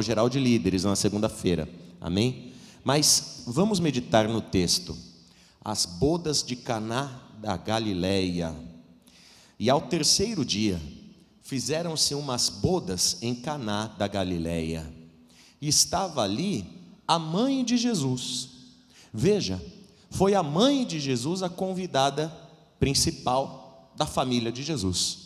geral de líderes na segunda-feira, amém? Mas vamos meditar no texto, as bodas de Caná da Galileia. E ao terceiro dia, fizeram-se umas bodas em Caná da Galileia, e estava ali a mãe de Jesus. Veja, foi a mãe de Jesus a convidada principal da família de Jesus.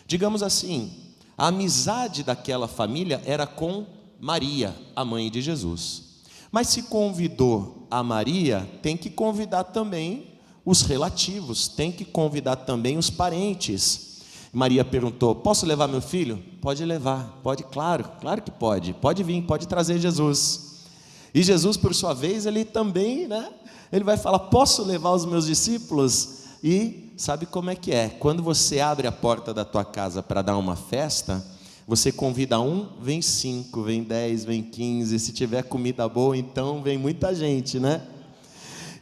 Digamos assim, a amizade daquela família era com Maria, a mãe de Jesus. Mas se convidou a Maria, tem que convidar também os relativos, tem que convidar também os parentes. Maria perguntou: posso levar meu filho? Pode levar, pode, claro que pode vir, pode trazer Jesus. E Jesus, por sua vez, ele também, ele vai falar: posso levar os meus discípulos? E sabe como é que é? Quando você abre a porta da tua casa para dar uma festa, você convida um, vem 5, vem 10, vem 15, se tiver comida boa, então vem muita gente,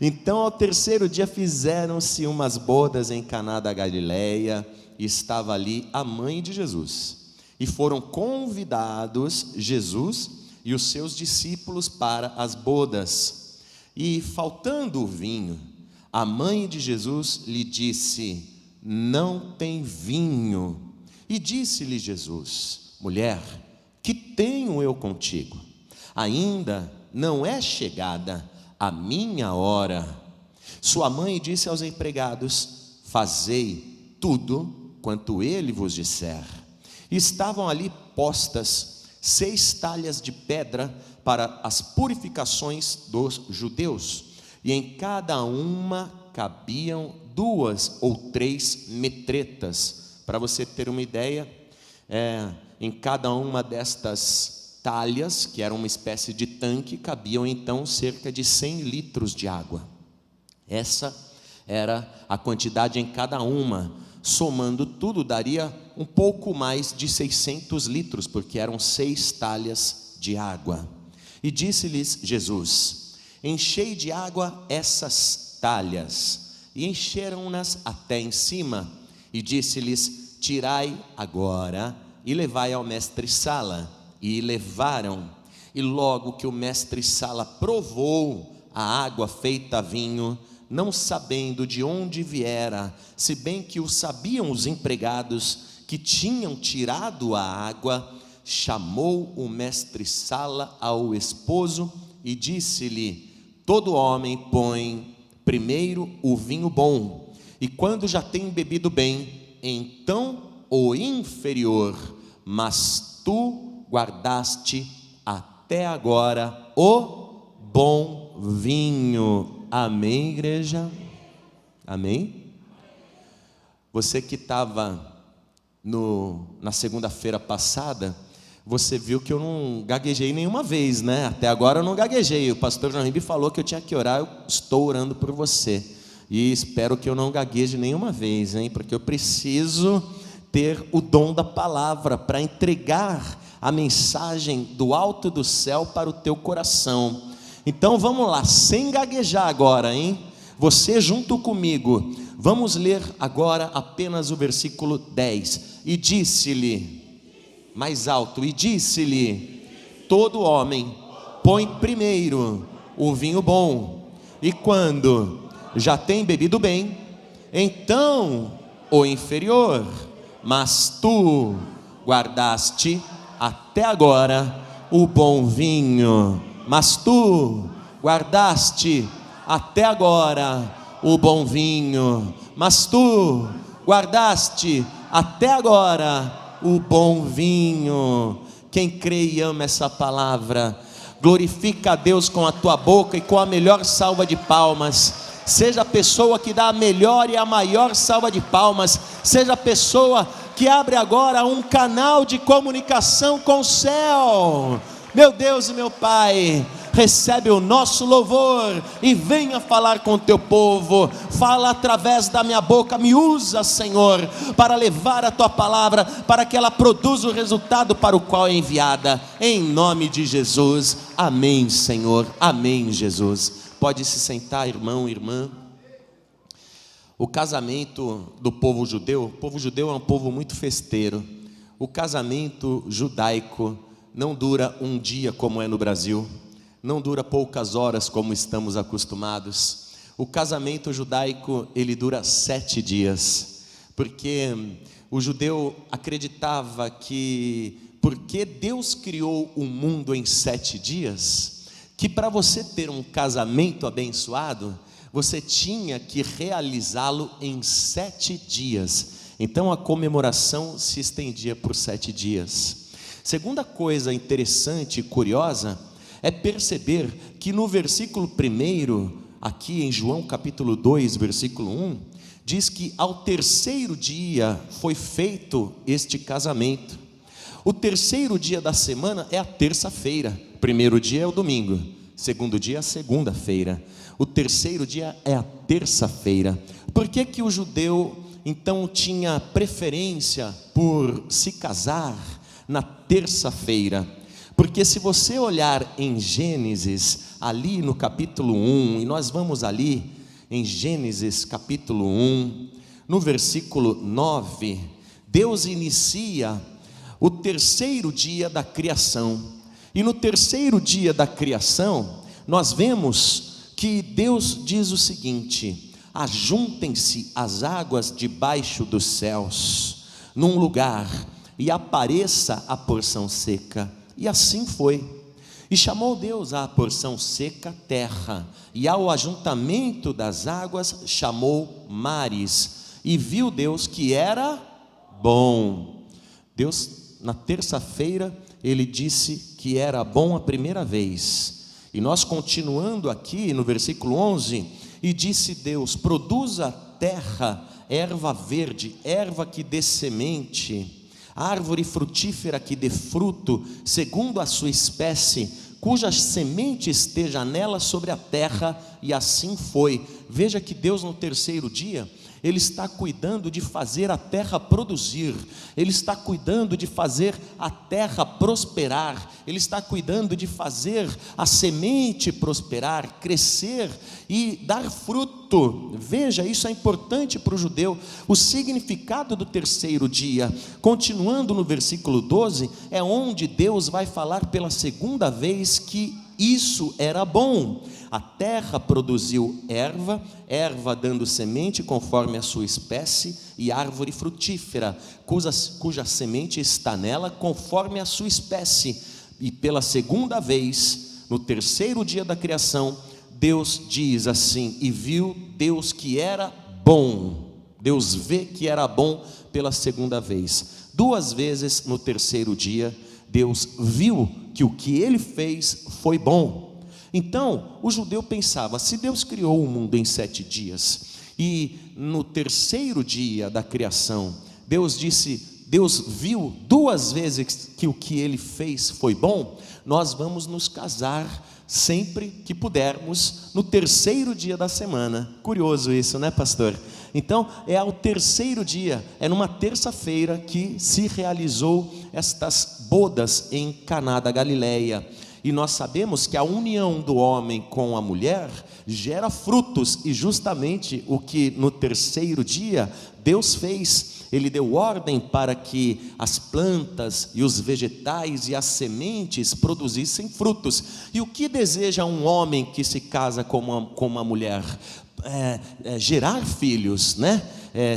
Então ao terceiro dia fizeram-se umas bodas em Caná da Galileia, e estava ali a mãe de Jesus, e foram convidados Jesus e os seus discípulos para as bodas. E faltando o vinho, a mãe de Jesus lhe disse: não tem vinho. E disse-lhe Jesus: mulher, que tenho eu contigo? Ainda não é chegada a minha hora. Sua mãe disse aos empregados: fazei tudo quanto ele vos disser. E estavam ali postas 6 talhas de pedra para as purificações dos judeus, e em cada uma cabiam 2 ou 3 metretas. Para você ter uma ideia, em cada uma destas talhas, que era uma espécie de tanque, cabiam então cerca de 100 litros de água. Essa era a quantidade em cada uma. Somando tudo, daria um pouco mais de 600 litros, porque eram 6 talhas de água. E disse-lhes Jesus: enchei de água essas talhas. E encheram-nas até em cima. E disse-lhes: tirai agora e levai ao mestre-sala. E levaram. E logo que o mestre-sala provou a água feita vinho, não sabendo de onde viera, se bem que o sabiam os empregados que tinham tirado a água, chamou o mestre-sala ao esposo e disse-lhe: todo homem põe primeiro o vinho bom, e quando já tem bebido bem, então o inferior, mas tu guardaste até agora o bom vinho. Amém, igreja? Amém? Você que estava na segunda-feira passada, você viu que eu não gaguejei nenhuma vez, Até agora eu não gaguejei. O pastor João Ribe falou que eu tinha que orar, eu estou orando por você. E espero que eu não gagueje nenhuma vez, porque eu preciso ter o dom da palavra para entregar a mensagem do alto do céu para o teu coração. Então vamos lá, sem gaguejar agora, Você junto comigo, vamos ler agora apenas o versículo 10. E disse-lhe, mais alto, e disse-lhe: todo homem põe primeiro o vinho bom, e quando já tem bebido bem, então o inferior, mas tu guardaste até agora o bom vinho. Mas tu guardaste até agora o bom vinho. Mas tu guardaste até agora o bom vinho. Quem crê e ama essa palavra, glorifica a Deus com a tua boca e com a melhor salva de palmas. Seja a pessoa que dá a melhor e a maior salva de palmas. Seja a pessoa que abre agora um canal de comunicação com o céu. Meu Deus e meu Pai, recebe o nosso louvor e venha falar com o teu povo. Fala através da minha boca, me usa, Senhor, para levar a tua palavra, para que ela produza o resultado para o qual é enviada, em nome de Jesus. Amém, Senhor, amém, Jesus. Pode se sentar, irmão, irmã. O casamento do povo judeu, o povo judeu é um povo muito festeiro. O casamento judaico não dura um dia como é no Brasil, não dura poucas horas como estamos acostumados. O casamento judaico, ele dura 7 dias, porque o judeu acreditava que, porque Deus criou o mundo em 7 dias, que para você ter um casamento abençoado, você tinha que realizá-lo em 7 dias. Então a comemoração se estendia por 7 dias. Segunda coisa interessante e curiosa é perceber que no versículo 1, aqui em João capítulo 2, versículo 1, diz que ao 3º dia foi feito este casamento. O 3º dia da semana é a terça-feira, 1º dia é o domingo, 2º dia é a segunda-feira, o 3º dia é a terça-feira. Por que que o judeu então tinha preferência por se casar na terça-feira? Porque se você olhar em Gênesis, ali no capítulo 1, e nós vamos ali em Gênesis capítulo 1, no versículo 9, Deus inicia o 3º dia da criação. E no 3º dia da criação, nós vemos que Deus diz o seguinte: ajuntem-se as águas debaixo dos céus num lugar, e apareça a porção seca. E assim foi. E chamou Deus à porção seca terra, e ao ajuntamento das águas chamou mares. E viu Deus que era bom. Deus, na terça-feira, ele disse que era bom a primeira vez. E nós continuando aqui no versículo 11, e disse Deus: produza a terra erva verde, erva que dê semente, árvore frutífera que dê fruto, segundo a sua espécie, cuja semente esteja nela sobre a terra. E assim foi. Veja que Deus no 3º dia, Ele está cuidando de fazer a terra produzir, Ele está cuidando de fazer a terra prosperar, Ele está cuidando de fazer a semente prosperar, crescer e dar fruto. Veja, isso é importante para o judeu. O significado do 3º dia, continuando no versículo 12, é onde Deus vai falar pela segunda vez que isso era bom. A terra produziu erva, erva dando semente conforme a sua espécie, e árvore frutífera, cuja semente está nela conforme a sua espécie. E pela segunda vez, no 3º dia da criação, Deus diz assim: e viu Deus que era bom. Deus vê que era bom pela segunda vez. 2 vezes no 3º dia, Deus viu que o que Ele fez foi bom. Então, o judeu pensava: se Deus criou o mundo em 7 dias, e no 3º dia da criação, Deus viu 2 vezes que o que Ele fez foi bom, nós vamos nos casar sempre que pudermos no 3º dia da semana. Curioso isso, né, pastor? Então, é ao 3º dia, é numa terça-feira que se realizou estas bodas em Caná da Galileia. E nós sabemos que a união do homem com a mulher gera frutos, e justamente o que no 3º dia Deus fez. Ele deu ordem para que as plantas e os vegetais e as sementes produzissem frutos. E o que deseja um homem que se casa com uma mulher? Gerar filhos, né?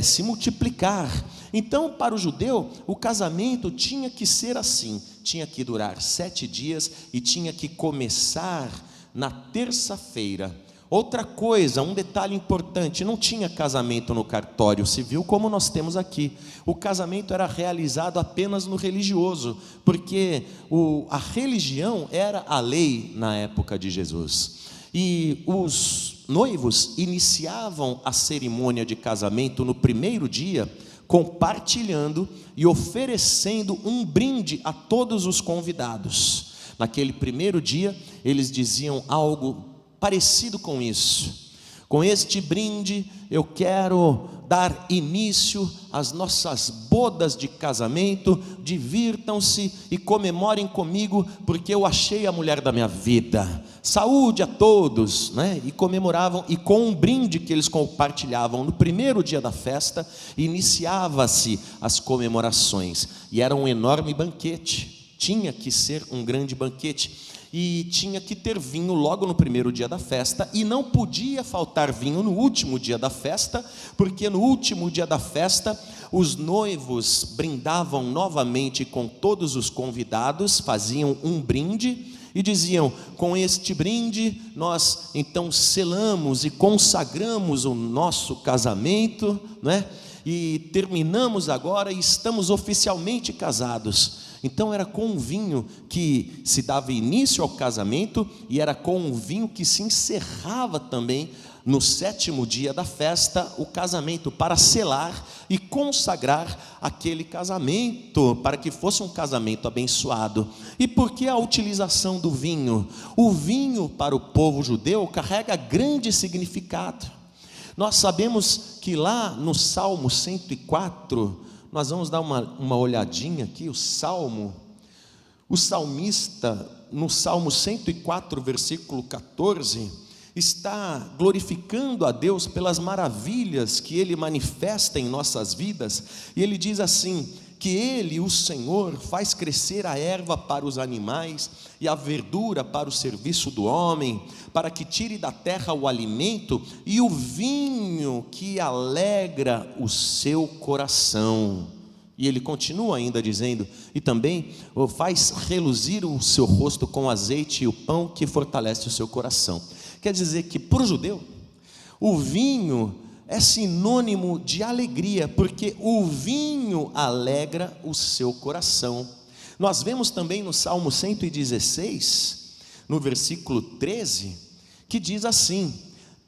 Se multiplicar. Então, para o judeu, o casamento tinha que ser assim, tinha que durar 7 dias e tinha que começar na terça-feira. Outra coisa, um detalhe importante: não tinha casamento no cartório civil como nós temos aqui. O casamento era realizado apenas no religioso, porque a religião era a lei na época de Jesus. E os noivos iniciavam a cerimônia de casamento no 1º dia, compartilhando e oferecendo um brinde a todos os convidados. Naquele 1º dia, eles diziam algo parecido com isso: com este brinde eu quero dar início às nossas bodas de casamento, divirtam-se e comemorem comigo, porque eu achei a mulher da minha vida, saúde a todos, né? E comemoravam, e com um brinde que eles compartilhavam no 1º dia da festa, iniciava-se as comemorações, e era um enorme banquete. tinha que ser um grande banquete. E tinha que ter vinho logo no primeiro dia da festa, e não podia faltar vinho no último dia da festa, porque no último dia da festa os noivos brindavam novamente com todos os convidados, faziam um brinde e diziam: com este brinde nós então selamos e consagramos o nosso casamento, não é? E terminamos agora e estamos oficialmente casados. Então era com o vinho que se dava início ao casamento, e era com o vinho que se encerrava também no 7º dia da festa o casamento, para selar e consagrar aquele casamento, para que fosse um casamento abençoado. E por que a utilização do vinho? O vinho para o povo judeu carrega grande significado. Nós sabemos que lá no Salmo 104, nós vamos dar uma olhadinha aqui, o salmista, no Salmo 104, versículo 14, está glorificando a Deus pelas maravilhas que Ele manifesta em nossas vidas, e ele diz assim, que Ele, o Senhor, faz crescer a erva para os animais, e a verdura para o serviço do homem, para que tire da terra o alimento, e o vinho que alegra o seu coração. E ele continua ainda dizendo, e também faz reluzir o seu rosto com azeite, e o pão que fortalece o seu coração. Quer dizer que para o judeu, o vinho é sinônimo de alegria, porque o vinho alegra o seu coração. Nós vemos também no Salmo 116, no versículo 13, que diz assim: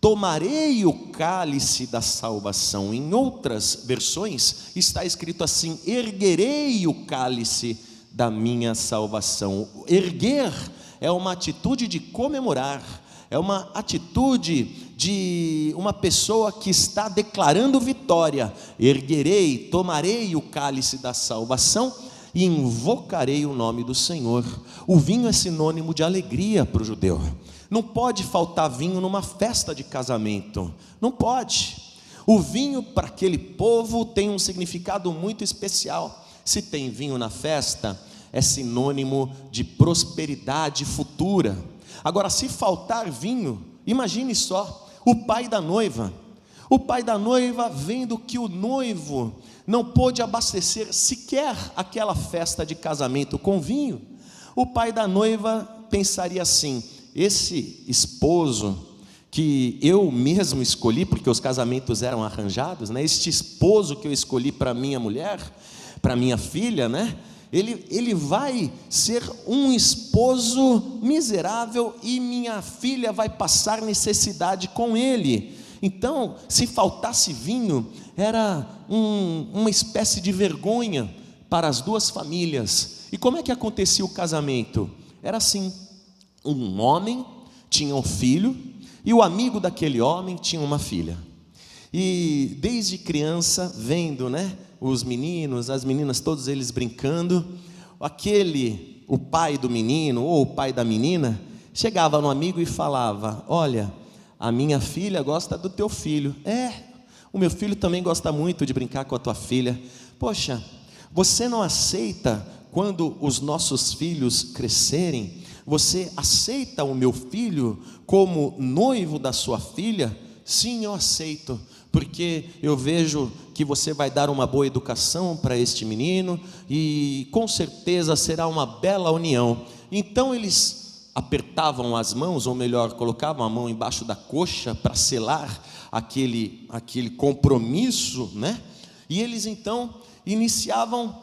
tomarei o cálice da salvação. Em outras versões está escrito assim: erguerei o cálice da minha salvação. Erguer é uma atitude de comemorar, é uma atitude de uma pessoa que está declarando vitória. Erguerei, tomarei o cálice da salvação e invocarei o nome do Senhor. O vinho é sinônimo de alegria para o judeu. Não pode faltar vinho numa festa de casamento, não pode. O vinho para aquele povo tem um significado muito especial. Se tem vinho na festa, é sinônimo de prosperidade futura. Agora, se faltar vinho, imagine só, o pai da noiva vendo que o noivo não pôde abastecer sequer aquela festa de casamento com vinho, o pai da noiva pensaria assim: esse esposo que eu mesmo escolhi, porque os casamentos eram arranjados, né? Este esposo que eu escolhi para minha mulher, para minha filha, né? Ele vai ser um esposo miserável, e minha filha vai passar necessidade com ele. Então, se faltasse vinho, era uma espécie de vergonha para as duas famílias. E como é que acontecia o casamento? Era assim: um homem tinha um filho, e o amigo daquele homem tinha uma filha. E desde criança, vendo, né, os meninos, as meninas, todos eles brincando, o pai do menino ou o pai da menina chegava no amigo e falava: olha, a minha filha gosta do teu filho. O meu filho também gosta muito de brincar com a tua filha. Poxa, você não aceita quando os nossos filhos crescerem? Você aceita o meu filho como noivo da sua filha? Sim, eu aceito, porque eu vejo que você vai dar uma boa educação para este menino, e com certeza será uma bela união. Então eles apertavam as mãos, ou melhor, colocavam a mão embaixo da coxa para selar aquele compromisso, né? E eles então iniciavam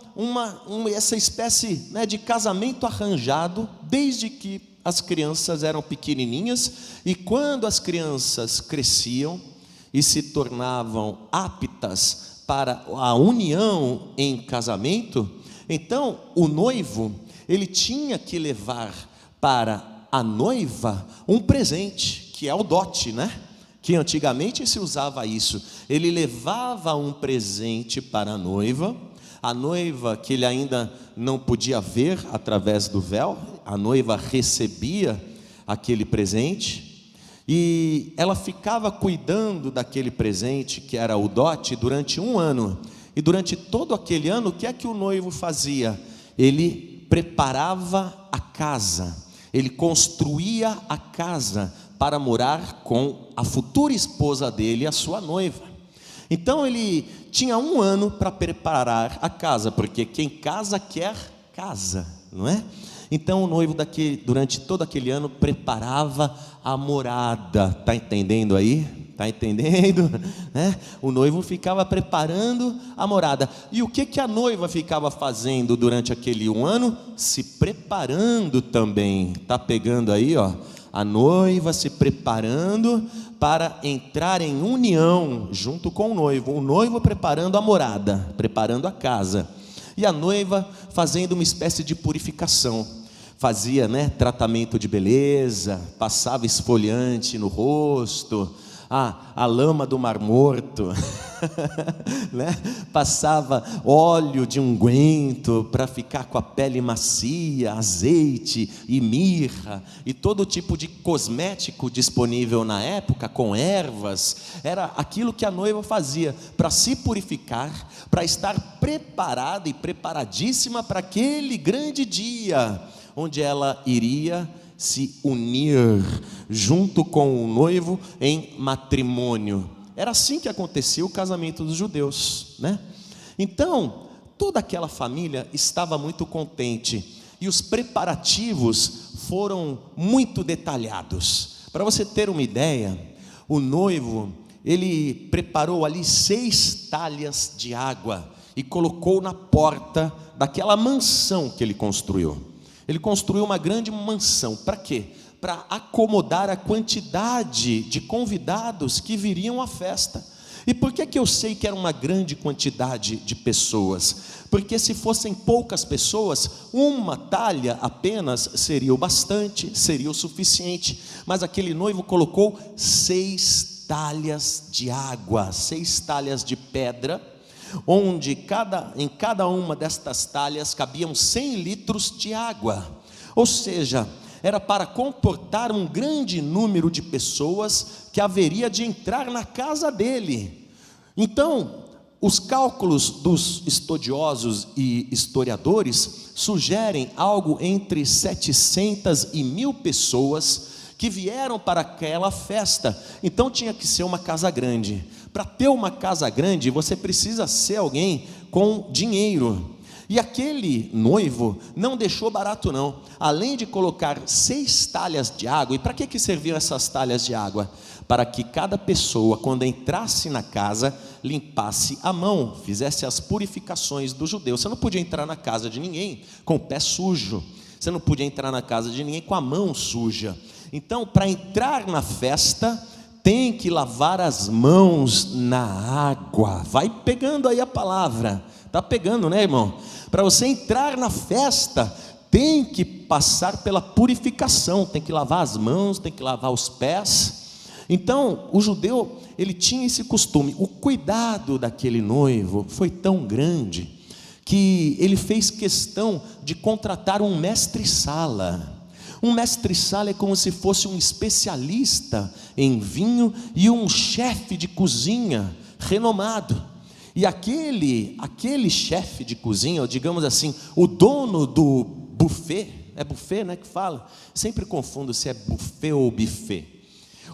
essa espécie, né, de casamento arranjado, desde que as crianças eram pequenininhas. E quando as crianças cresciam e se tornavam aptas para a união em casamento, então o noivo, ele tinha que levar para a noiva um presente, que é o dote, né? Que antigamente se usava isso. Ele levava um presente para a noiva que ele ainda não podia ver através do véu. A noiva recebia aquele presente, e ela ficava cuidando daquele presente, que era o dote, durante 1 ano. E durante todo aquele ano, o que é que o noivo fazia? Ele preparava a casa, ele construía a casa para morar com a futura esposa dele, a sua noiva. Então ele tinha 1 ano para preparar a casa, porque quem casa quer casa, não é? Então o noivo durante todo aquele ano preparava a morada. Está entendendo aí? Está entendendo? O noivo ficava preparando a morada. E o que a noiva ficava fazendo durante aquele 1 ano? Se preparando também. Está pegando aí, ó? A noiva se preparando para entrar em união junto com o noivo preparando a morada, preparando a casa, e a noiva fazendo uma espécie de purificação. Fazia, tratamento de beleza, passava esfoliante no rosto, a lama do Mar Morto, passava óleo de unguento para ficar com a pele macia, azeite e mirra, e todo tipo de cosmético disponível na época, com ervas. Era aquilo que a noiva fazia para se purificar, para estar preparada e preparadíssima para aquele grande dia, onde ela iria se unir junto com o noivo em matrimônio. Era assim que acontecia o casamento dos judeus, Então, toda aquela família estava muito contente, e os preparativos foram muito detalhados. Para você ter uma ideia, o noivo, ele preparou ali 6 talhas de água e colocou na porta daquela mansão que ele construiu. Ele construiu uma grande mansão. Para quê? Para acomodar a quantidade de convidados que viriam à festa. E por que eu sei que era uma grande quantidade de pessoas? Porque se fossem poucas pessoas, 1 talha apenas seria o bastante, seria o suficiente. Mas aquele noivo colocou 6 talhas de água, 6 talhas de pedra, onde em cada uma destas talhas cabiam 100 litros de água. Ou seja, era para comportar um grande número de pessoas que haveria de entrar na casa dele. Então, os cálculos dos estudiosos e historiadores sugerem algo entre 700 e 1.000 pessoas que vieram para aquela festa. Então tinha que ser uma casa grande. Para ter uma casa grande, você precisa ser alguém com dinheiro. E aquele noivo não deixou barato não. Além de colocar 6 talhas de água. E para que serviam essas talhas de água? Para que cada pessoa, quando entrasse na casa, limpasse a mão, fizesse as purificações do judeu. Você não podia entrar na casa de ninguém com o pé sujo. Você não podia entrar na casa de ninguém com a mão suja. Então, para entrar na festa, tem que lavar as mãos na água. Vai pegando aí a palavra. Está pegando, irmão? Para você entrar na festa, tem que passar pela purificação. Tem que lavar as mãos, tem que lavar os pés. Então, o judeu, ele tinha esse costume. O cuidado daquele noivo foi tão grande que ele fez questão de contratar um mestre-sala. Um mestre-sala é como se fosse um especialista em vinho e um chefe de cozinha renomado. E aquele chefe de cozinha, ou digamos assim, o dono do buffet, é buffet, que fala? Sempre confundo se é buffet ou buffet.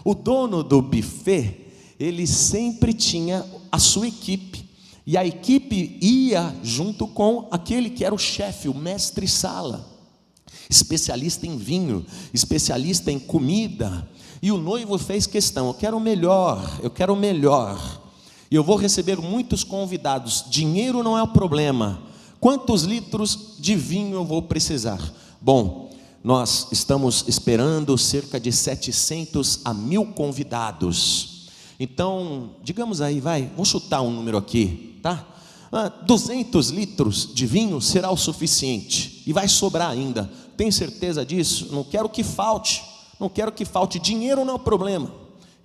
O dono do buffet, ele sempre tinha a sua equipe, e a equipe ia junto com aquele que era o chefe, o mestre-sala, especialista em vinho, especialista em comida. E o noivo fez questão: eu quero o melhor, e eu vou receber muitos convidados, dinheiro não é o problema, quantos litros de vinho eu vou precisar? Bom, nós estamos esperando cerca de 700 a 1.000 convidados. Então, digamos aí, vou chutar um número aqui, tá? 200 litros de vinho será o suficiente, e vai sobrar ainda. Tem certeza disso? Não quero que falte, dinheiro não é o problema.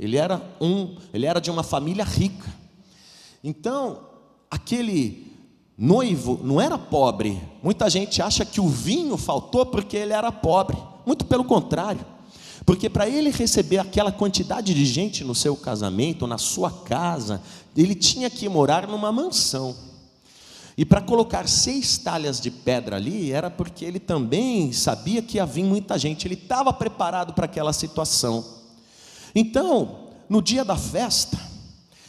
Ele era de uma família rica. Então, aquele noivo não era pobre. Muita gente acha que o vinho faltou porque ele era pobre. Muito pelo contrário, porque para ele receber aquela quantidade de gente no seu casamento, na sua casa, ele tinha que morar numa mansão. E para colocar 6 talhas de pedra ali, era porque ele também sabia que ia vir muita gente, ele estava preparado para aquela situação. Então, no dia da festa,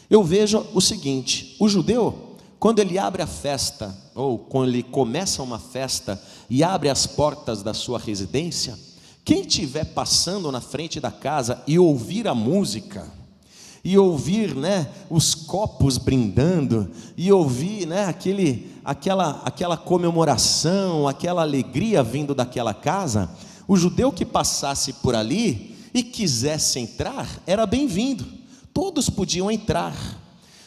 eu vejo o seguinte: o judeu, quando ele abre a festa, ou quando ele começa uma festa e abre as portas da sua residência, quem estiver passando na frente da casa e ouvir a música, e ouvir, os copos brindando, e ouvir, aquela comemoração, aquela alegria vindo daquela casa, o judeu que passasse por ali e quisesse entrar, era bem-vindo, todos podiam entrar,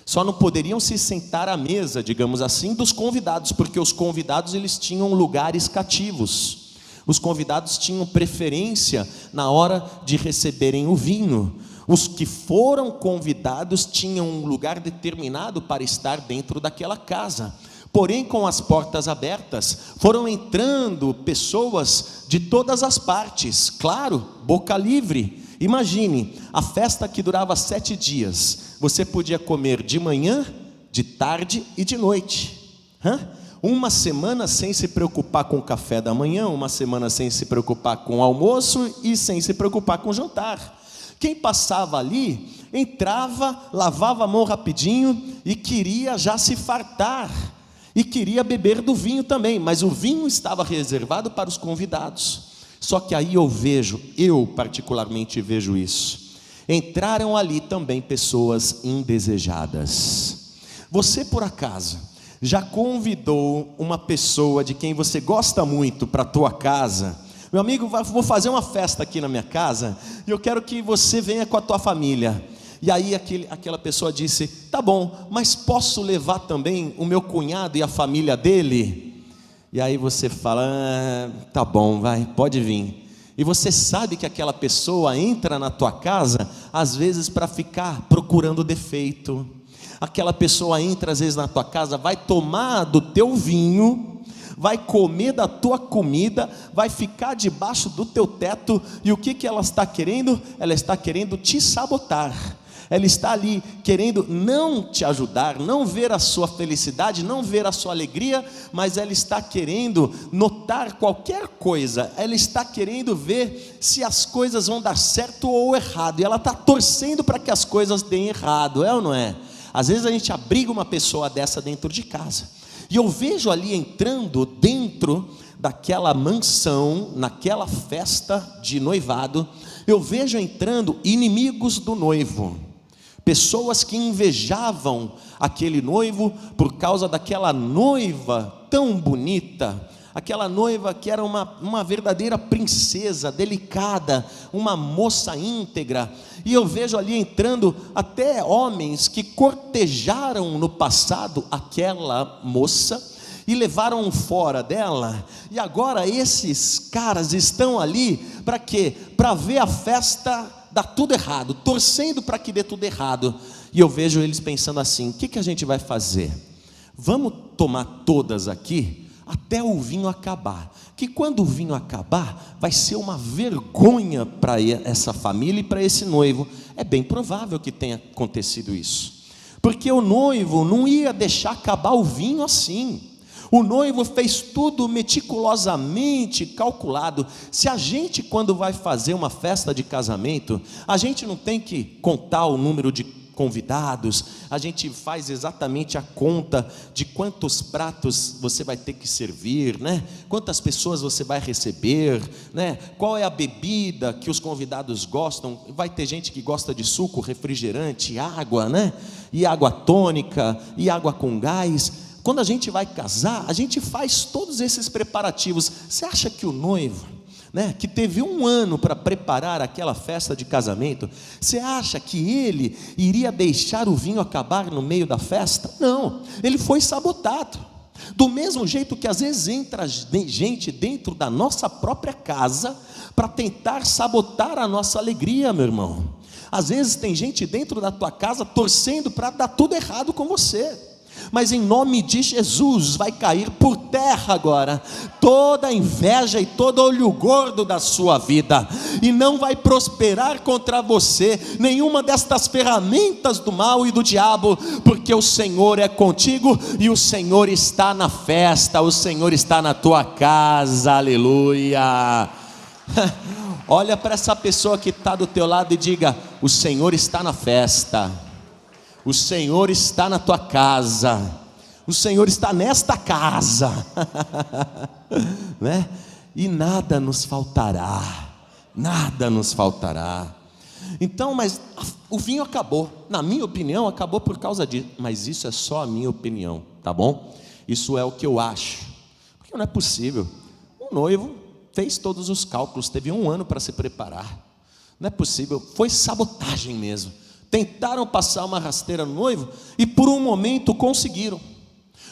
só não poderiam se sentar à mesa, digamos assim, dos convidados, porque os convidados eles tinham lugares cativos, os convidados tinham preferência na hora de receberem o vinho. Os que foram convidados tinham um lugar determinado para estar dentro daquela casa. Porém, com as portas abertas, foram entrando pessoas de todas as partes, claro, boca livre. Imagine, a festa que durava 7 dias, você podia comer de manhã, de tarde e de noite. Uma semana sem se preocupar com o café da manhã, uma semana sem se preocupar com o almoço e sem se preocupar com o jantar. Quem passava ali, entrava, lavava a mão rapidinho e queria já se fartar, e queria beber do vinho também, mas o vinho estava reservado para os convidados. Só que aí eu particularmente vejo isso, entraram ali também pessoas indesejadas. Você por acaso já convidou uma pessoa de quem você gosta muito para a tua casa? Meu amigo, vou fazer uma festa aqui na minha casa e eu quero que você venha com a tua família. E aí aquela pessoa disse: tá bom, mas posso levar também o meu cunhado e a família dele? E aí você fala: tá bom, vai, pode vir. E você sabe que aquela pessoa entra na tua casa às vezes para ficar procurando defeito. Aquela pessoa entra às vezes na tua casa, vai tomar do teu vinho, vai comer da tua comida, vai ficar debaixo do teu teto, e o que ela está querendo? Ela está querendo te sabotar, ela está ali querendo não te ajudar, não ver a sua felicidade, não ver a sua alegria, mas ela está querendo notar qualquer coisa, ela está querendo ver se as coisas vão dar certo ou errado, e ela está torcendo para que as coisas deem errado, é ou não é? Às vezes a gente abriga uma pessoa dessa dentro de casa, e eu vejo ali entrando dentro daquela mansão, naquela festa de noivado, eu vejo entrando inimigos do noivo, pessoas que invejavam aquele noivo por causa daquela noiva tão bonita, aquela noiva que era uma verdadeira princesa, delicada, uma moça íntegra, e eu vejo ali entrando até homens que cortejaram no passado aquela moça, e levaram fora dela, e agora esses caras estão ali, para quê? Para ver a festa dar tudo errado, torcendo para que dê tudo errado, e eu vejo eles pensando assim: o que a gente vai fazer? Vamos tomar todas aqui, até o vinho acabar, que quando o vinho acabar, vai ser uma vergonha para essa família e para esse noivo. É bem provável que tenha acontecido isso, porque o noivo não ia deixar acabar o vinho assim, o noivo fez tudo meticulosamente calculado. Se a gente, quando vai fazer uma festa de casamento, a gente não tem que contar o número de convidados, a gente faz exatamente a conta de quantos pratos você vai ter que servir, quantas pessoas você vai receber, qual é a bebida que os convidados gostam. Vai ter gente que gosta de suco, refrigerante, água, e água tônica, e água com gás. Quando a gente vai casar, a gente faz todos esses preparativos. Você acha que o noivo, que teve 1 ano para preparar aquela festa de casamento, você acha que ele iria deixar o vinho acabar no meio da festa? Não, ele foi sabotado. Do mesmo jeito que às vezes entra gente dentro da nossa própria casa para tentar sabotar a nossa alegria, meu irmão. Às vezes tem gente dentro da tua casa torcendo para dar tudo errado com você. Mas em nome de Jesus vai cair por terra agora toda a inveja e todo olho gordo da sua vida, e não vai prosperar contra você nenhuma destas ferramentas do mal e do diabo, porque porque o Senhor é contigo e o Senhor está na festa, o Senhor está na tua casa, aleluia. Olha para essa pessoa que está do teu lado e diga: o Senhor está na festa, o Senhor está na tua casa, o Senhor está nesta casa, né? E nada nos faltará, nada nos faltará. Então, mas o vinho acabou, na minha opinião acabou por causa disso, mas isso é só a minha opinião, tá bom? Isso é o que eu acho, porque não é possível. O noivo fez todos os cálculos, teve 1 ano para se preparar, não é possível, foi sabotagem mesmo. Tentaram passar uma rasteira no noivo e por um momento conseguiram,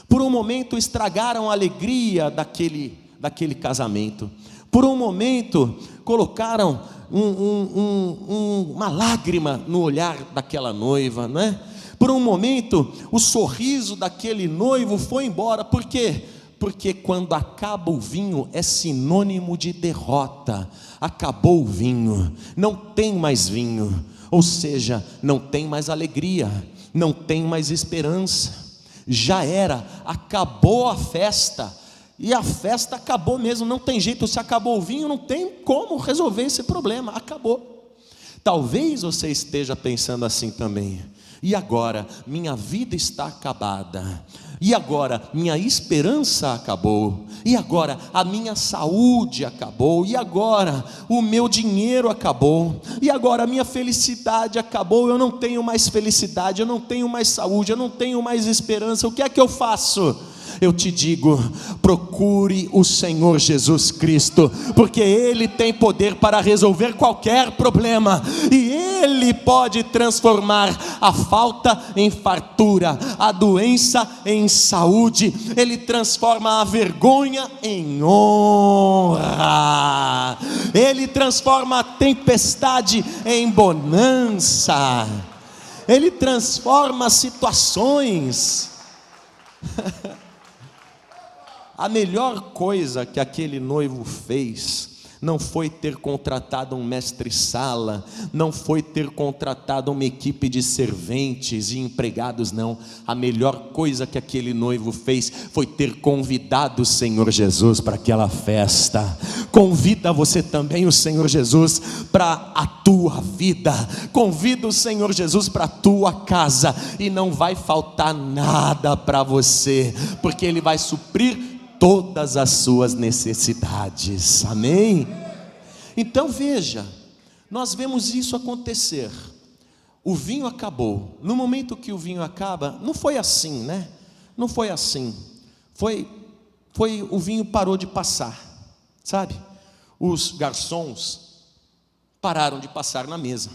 por um momento estragaram a alegria daquele casamento, por um momento colocaram uma lágrima no olhar daquela noiva, não é? Por um momento o sorriso daquele noivo foi embora. Por quê? Porque quando acaba o vinho é sinônimo de derrota. Acabou o vinho, não tem mais vinho, ou seja, não tem mais alegria, não tem mais esperança, já era, acabou a festa. E a festa acabou mesmo, não tem jeito. Se acabou o vinho, não tem como resolver esse problema, acabou. Talvez você esteja pensando assim também: e agora? Minha vida está acabada, e agora? Minha esperança acabou, e agora? A minha saúde acabou, e agora? O meu dinheiro acabou, e agora? A minha felicidade acabou. Eu não tenho mais felicidade, eu não tenho mais saúde, eu não tenho mais esperança. O que é que eu faço? Eu te digo, procure o Senhor Jesus Cristo, porque Ele tem poder para resolver qualquer problema, e Ele pode transformar a falta em fartura, a doença em saúde. Ele transforma a vergonha em honra, Ele transforma a tempestade em bonança, Ele transforma situações. A melhor coisa que aquele noivo fez não foi ter contratado um mestre-sala, não foi ter contratado uma equipe de serventes e empregados, não. A melhor coisa que aquele noivo fez foi ter convidado o Senhor Jesus para aquela festa. Convida você também o Senhor Jesus para a tua vida, convida o Senhor Jesus para a tua casa, e não vai faltar nada para você, porque Ele vai suprir todas as suas necessidades, amém? Então veja, nós vemos isso acontecer. O vinho acabou. No momento que o vinho acaba, não foi assim, né? Não foi assim. Foi o vinho parou de passar, sabe? Os garçons pararam de passar na mesa.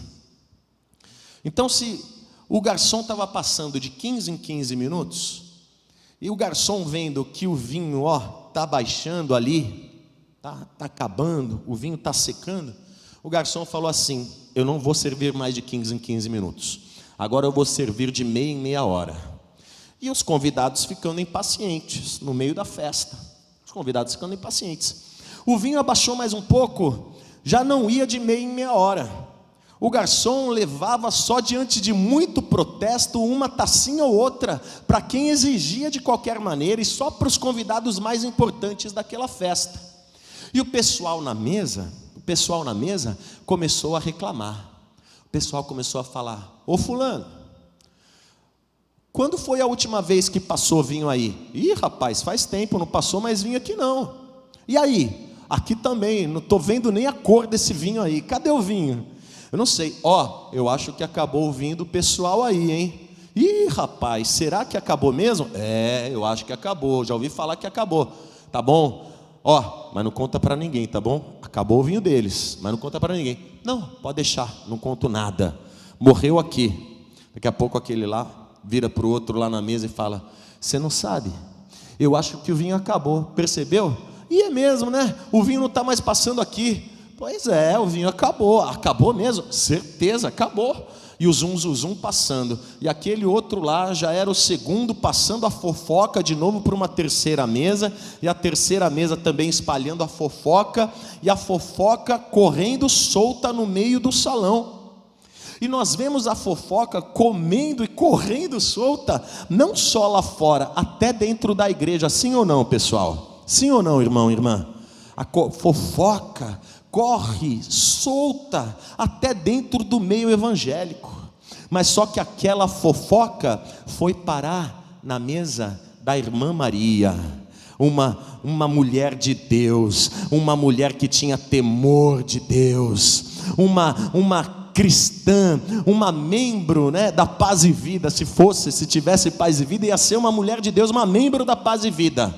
Então, se o garçom estava passando de 15 em 15 minutos, e o garçom vendo que o vinho está baixando ali, está acabando, o vinho está secando, o garçom falou assim: eu não vou servir mais de 15 em 15 minutos, agora eu vou servir de meia em meia hora. E os convidados ficando impacientes no meio da festa, os convidados ficando impacientes. O vinho abaixou mais um pouco, já não ia de meia em meia hora. O garçom levava só diante de muito protesto uma tacinha ou outra para quem exigia de qualquer maneira, e só para os convidados mais importantes daquela festa. E o pessoal na mesa começou a reclamar. O pessoal começou a falar: ô fulano, quando foi a última vez que passou vinho aí? Ih, rapaz, faz tempo, não passou mais vinho aqui não. E aí? Aqui também, não estou vendo nem a cor desse vinho aí, cadê o vinho? Eu não sei, eu acho que acabou o vinho do pessoal aí, hein? Ih, rapaz, será que acabou mesmo? Eu acho que acabou, já ouvi falar que acabou. Tá bom? Mas não conta para ninguém, tá bom? Acabou o vinho deles, mas não conta para ninguém. Não, pode deixar, não conto nada. Morreu aqui. Daqui a pouco aquele lá vira para o outro lá na mesa e fala: você não sabe, eu acho que o vinho acabou, percebeu? E é mesmo, né? O vinho não está mais passando aqui. Pois é, o vinho acabou mesmo, certeza, acabou. E o zum passando, e aquele outro lá já era o segundo, passando a fofoca de novo para uma terceira mesa, e a terceira mesa também espalhando a fofoca, e a fofoca correndo solta no meio do salão. E nós vemos a fofoca comendo e correndo solta, não só lá fora, até dentro da igreja. Sim ou não, pessoal? Sim ou não, irmão, irmã? A fofoca corre solta até dentro do meio evangélico. Mas só que aquela fofoca foi parar na mesa da irmã Maria, uma mulher de Deus, uma mulher que tinha temor de Deus, uma cristã, uma membro, né, da Paz e Vida. Se tivesse Paz e Vida, ia ser uma mulher de Deus, uma membro da Paz e Vida.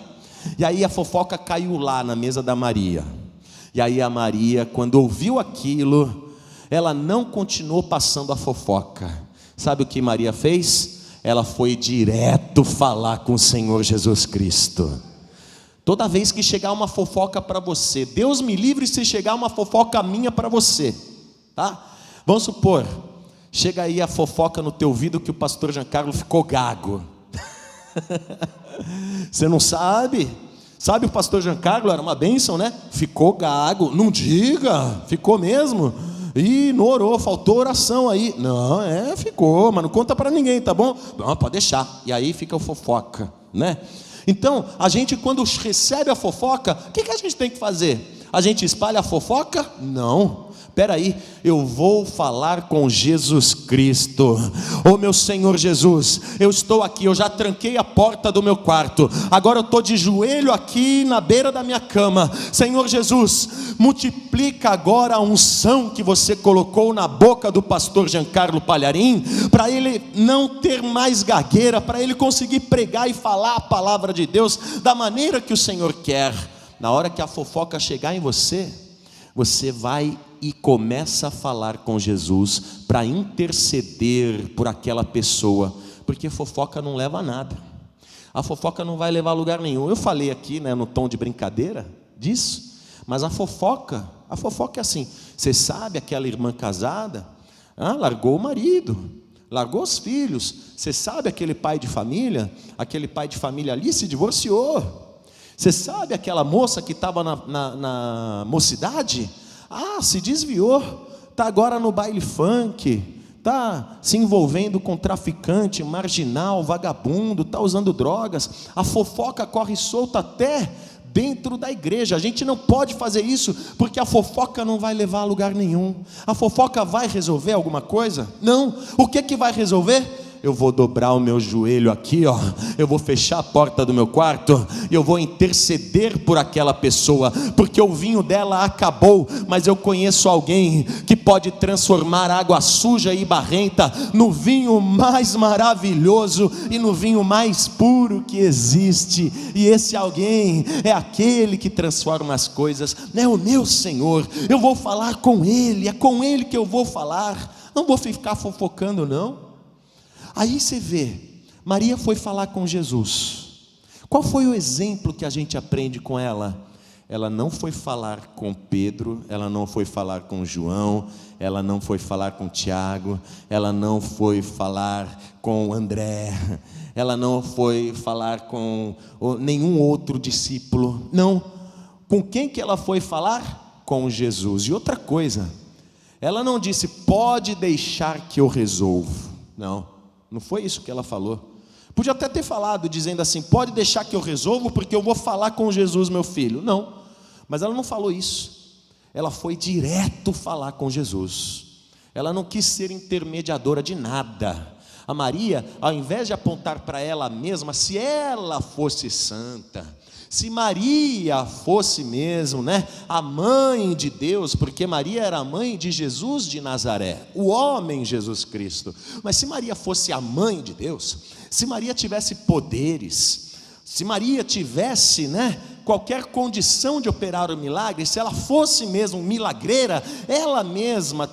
E aí a fofoca caiu lá na mesa da Maria. E aí a Maria, quando ouviu aquilo, ela não continuou passando a fofoca. Sabe o que Maria fez? Ela foi direto falar com o Senhor Jesus Cristo. Toda vez que chegar uma fofoca para você, Deus me livre se chegar uma fofoca minha para você, tá? Vamos supor, chega aí a fofoca no teu ouvido que o pastor Giancarlo ficou gago. Você não sabe? Sabe, o pastor Giancarlo era uma bênção, né? Ficou gago. Não diga, ficou mesmo. Ih, não orou, faltou oração aí. Não, ficou, mas não conta para ninguém, tá bom? Não, pode deixar. E aí fica o fofoca, né? Então, a gente quando recebe a fofoca, o que a gente tem que fazer? A gente espalha a fofoca? Não. Espera aí, eu vou falar com Jesus Cristo. Ô meu Senhor Jesus, eu estou aqui, eu já tranquei a porta do meu quarto, agora eu estou de joelho aqui na beira da minha cama. Senhor Jesus, multiplica agora a unção que você colocou na boca do pastor Giancarlo Palharim, para ele não ter mais gagueira, para ele conseguir pregar e falar a palavra de Deus da maneira que o Senhor quer. Na hora que a fofoca chegar em você, você vai e começa a falar com Jesus para interceder por aquela pessoa, porque fofoca não leva a nada. A fofoca não vai levar a lugar nenhum. Eu falei aqui, né, no tom de brincadeira disso, mas a fofoca é assim. Você sabe, aquela irmã casada, largou o marido, largou os filhos. Você sabe, aquele pai de família ali se divorciou. Você sabe, aquela moça que estava na mocidade, se desviou, está agora no baile funk, está se envolvendo com traficante, marginal, vagabundo, está usando drogas. A fofoca corre solta até dentro da igreja. A gente não pode fazer isso, porque a fofoca não vai levar a lugar nenhum. A fofoca vai resolver alguma coisa? Não. O que vai resolver? Eu vou dobrar o meu joelho aqui, eu vou fechar a porta do meu quarto e eu vou interceder por aquela pessoa, porque o vinho dela acabou, mas eu conheço alguém que pode transformar água suja e barrenta no vinho mais maravilhoso e no vinho mais puro que existe. E esse alguém é aquele que transforma as coisas, é o meu Senhor. Eu vou falar com Ele, é com Ele que eu vou falar, não vou ficar fofocando não. Aí você vê, Maria foi falar com Jesus. Qual foi o exemplo que a gente aprende com ela? Ela não foi falar com Pedro, ela não foi falar com João, ela não foi falar com Tiago, ela não foi falar com André, ela não foi falar com nenhum outro discípulo. Não. Com quem que ela foi falar? Com Jesus. E outra coisa, ela não disse, pode deixar que eu resolvo. Não foi isso que ela falou. Podia até ter falado, dizendo assim, pode deixar que eu resolvo, porque eu vou falar com Jesus, meu filho. Não, mas ela não falou isso. Ela foi direto falar com Jesus. Ela não quis ser intermediadora de nada. A Maria, ao invés de apontar para ela mesma, se ela fosse santa, se Maria fosse mesmo, a mãe de Deus, porque Maria era a mãe de Jesus de Nazaré, o homem Jesus Cristo. Mas se Maria fosse a mãe de Deus, se Maria tivesse poderes, se Maria tivesse, qualquer condição de operar o milagre, se ela fosse mesmo milagreira, ela mesma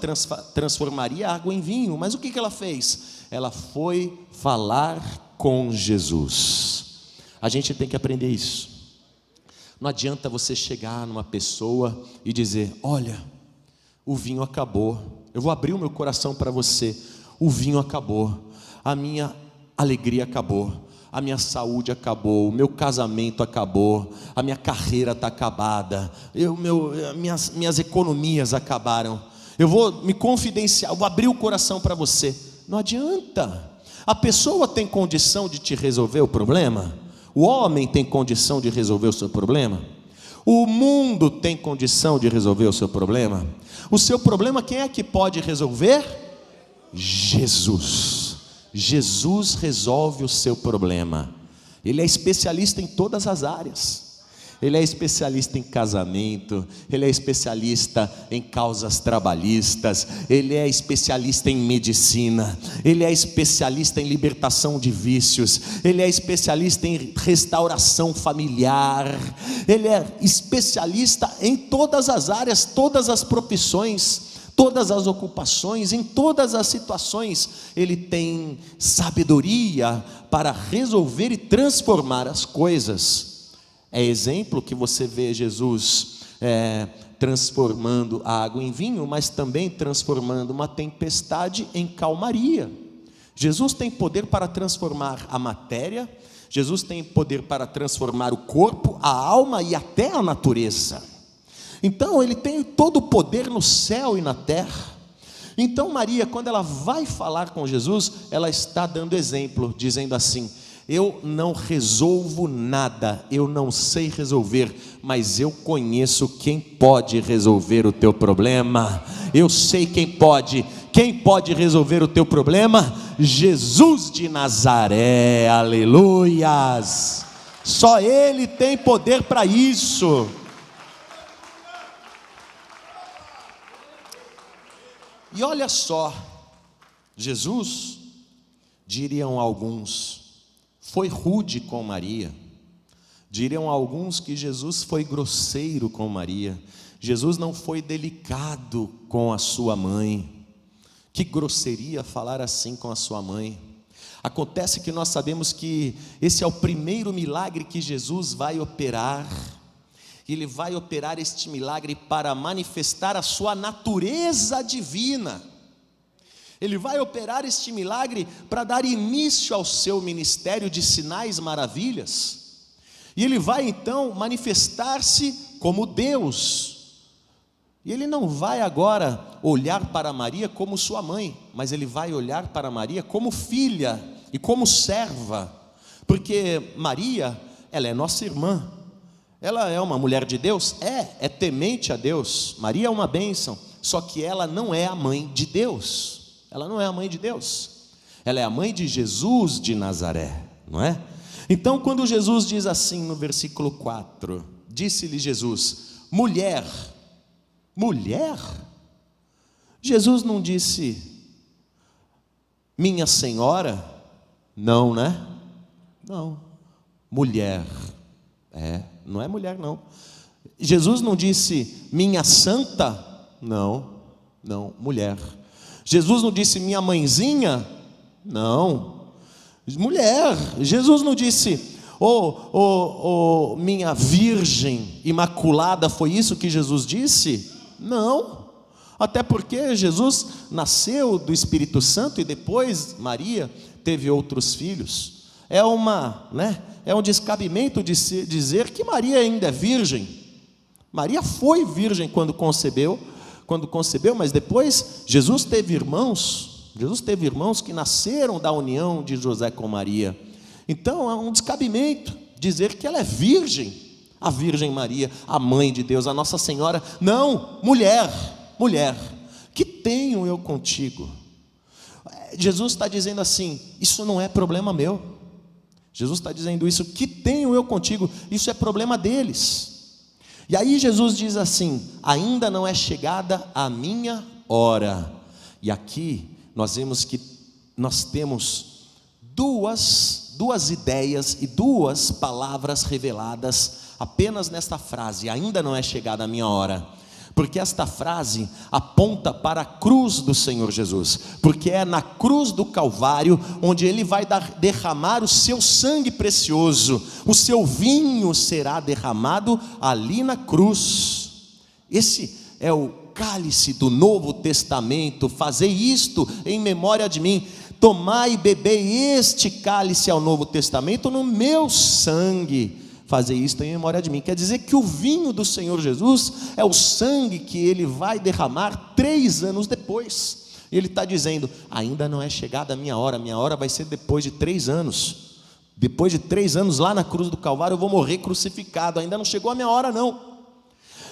transformaria água em vinho. Mas o que ela fez? Ela foi falar com Jesus. A gente tem que aprender isso. Não adianta você chegar numa pessoa e dizer, olha, o vinho acabou, eu vou abrir o meu coração para você, o vinho acabou, a minha alegria acabou, a minha saúde acabou, o meu casamento acabou, a minha carreira está acabada, minhas economias acabaram. eu vou me confidenciar, eu vou abrir o coração para você. Não adianta. A pessoa tem condição de te resolver o problema? O homem tem condição de resolver o seu problema? O mundo tem condição de resolver o seu problema? O seu problema, quem é que pode resolver? Jesus. Jesus resolve o seu problema. Ele é especialista em todas as áreas. Ele é especialista em casamento, ele é especialista em causas trabalhistas, ele é especialista em medicina, ele é especialista em libertação de vícios, ele é especialista em restauração familiar, ele é especialista em todas as áreas, todas as profissões, todas as ocupações, em todas as situações. Ele tem sabedoria para resolver e transformar as coisas. É exemplo que você vê Jesus transformando a água em vinho, mas também transformando uma tempestade em calmaria. Jesus tem poder para transformar a matéria, Jesus tem poder para transformar o corpo, a alma e até a natureza. Então ele tem todo o poder no céu e na terra. Então Maria, quando ela vai falar com Jesus, ela está dando exemplo, dizendo assim: eu não resolvo nada, eu não sei resolver, mas eu conheço quem pode resolver o teu problema. Eu sei quem pode resolver o teu problema? Jesus de Nazaré, aleluias, só Ele tem poder para isso. E olha só, Jesus, diriam alguns, foi rude com Maria. Diriam alguns que Jesus foi grosseiro com Maria. Jesus não foi delicado com a sua mãe. Que grosseria falar assim com a sua mãe. Acontece que nós sabemos que esse é o primeiro milagre que Jesus vai operar. Ele vai operar este milagre para manifestar a sua natureza divina. Ele vai operar este milagre para dar início ao seu ministério de sinais, maravilhas. E ele vai então manifestar-se como Deus. E ele não vai agora olhar para Maria como sua mãe, mas ele vai olhar para Maria como filha e como serva. Porque Maria, ela é nossa irmã. Ela é uma mulher de Deus? É temente a Deus. Maria é uma bênção, só que ela não é a mãe de Deus. Ela não é a mãe de Deus, ela é a mãe de Jesus de Nazaré, não é? Então quando Jesus diz assim no versículo 4, disse-lhe Jesus: mulher, Jesus não disse minha senhora, não, né? Não, mulher, não é mulher não. Jesus não disse minha santa, não, mulher. Jesus não disse minha mãezinha? Não, mulher. Jesus não disse minha virgem imaculada, foi isso que Jesus disse? Não, até porque Jesus nasceu do Espírito Santo e depois Maria teve outros filhos. É um descabimento de dizer que Maria ainda é virgem. Maria foi virgem quando concebeu, mas depois Jesus teve irmãos que nasceram da união de José com Maria. Então é um descabimento dizer que ela é virgem, a Virgem Maria, a mãe de Deus, a Nossa Senhora. Não, mulher, que tenho eu contigo? Jesus está dizendo assim: isso não é problema meu. Jesus está dizendo isso, que tenho eu contigo, isso é problema deles. E aí Jesus diz assim: ainda não é chegada a minha hora. E aqui nós vemos que nós temos duas ideias e duas palavras reveladas apenas nesta frase: ainda não é chegada a minha hora. Porque esta frase aponta para a cruz do Senhor Jesus, porque é na cruz do Calvário onde Ele vai derramar o seu sangue precioso, o seu vinho será derramado ali na cruz. Esse é o cálice do Novo Testamento: fazei isto em memória de mim. Tomai e bebei este cálice ao Novo Testamento no meu sangue. Fazer isto em memória de mim. Quer dizer que o vinho do Senhor Jesus é o sangue que Ele vai derramar 3 anos depois. E Ele está dizendo: ainda não é chegada a minha hora vai ser depois de 3 anos. Depois de 3 anos lá na cruz do Calvário eu vou morrer crucificado, ainda não chegou a minha hora não.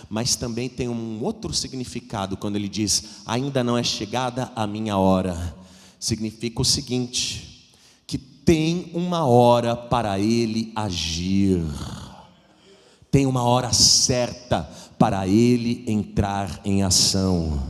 Mas também tem um outro significado quando Ele diz: ainda não é chegada a minha hora. Significa o seguinte: que tem uma hora para Ele agir, tem uma hora certa para Ele entrar em ação,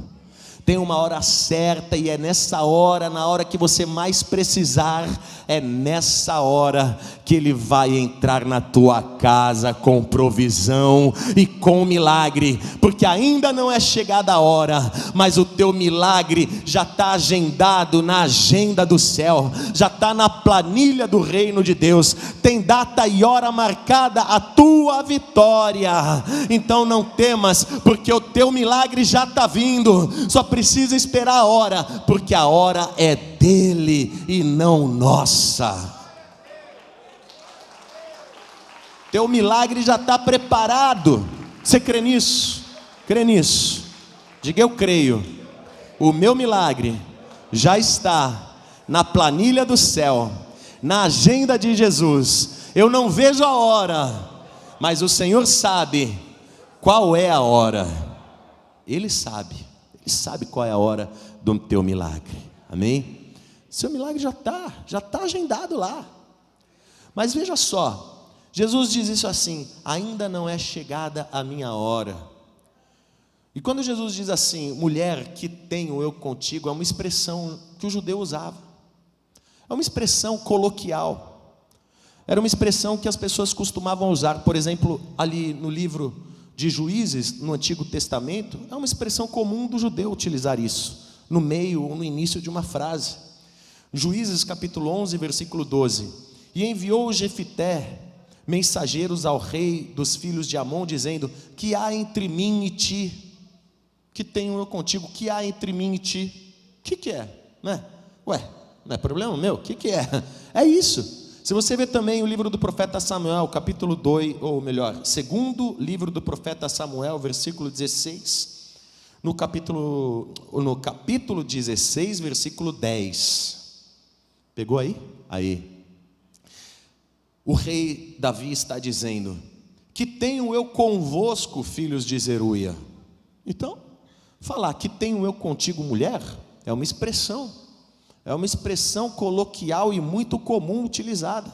tem uma hora certa, e é nessa hora, na hora que você mais precisar, é nessa hora que Ele vai entrar na tua casa com provisão e com milagre, porque ainda não é chegada a hora, mas o teu milagre já está agendado na agenda do céu, já está na planilha do reino de Deus, tem data e hora marcada a tua vitória. Então não temas, porque o teu milagre já está vindo, só precisa esperar a hora, porque a hora é dele e não nossa. Teu milagre já está preparado. Você crê nisso? Crê nisso? Diga: eu creio. O meu milagre já está na planilha do céu, na agenda de Jesus. Eu não vejo a hora, mas o Senhor sabe qual é a hora. Ele sabe qual é a hora do teu milagre. Amém? Seu milagre já está agendado lá. Mas veja só, Jesus diz isso assim: ainda não é chegada a minha hora. E quando Jesus diz assim, mulher, que tenho eu contigo, é uma expressão que o judeu usava, é uma expressão coloquial, era uma expressão que as pessoas costumavam usar. Por exemplo, ali no livro de Juízes, no Antigo Testamento, é uma expressão comum do judeu utilizar isso, no meio ou no início de uma frase. Juízes capítulo 11, versículo 12: e enviou Jefité mensageiros ao rei dos filhos de Amon, dizendo: que há entre mim e ti? Que tenho eu contigo? Que há entre mim e ti? O que é? Né? Ué, não é problema meu? O que é? É isso. Se você ver também o livro do profeta Samuel, capítulo 2, ou melhor, segundo livro do profeta Samuel, versículo 16, no capítulo 16, versículo 10, pegou aí? Aí, o rei Davi está dizendo: que tenho eu convosco, filhos de Zeruia? Então, falar que tenho eu contigo, mulher, é uma expressão coloquial e muito comum utilizada.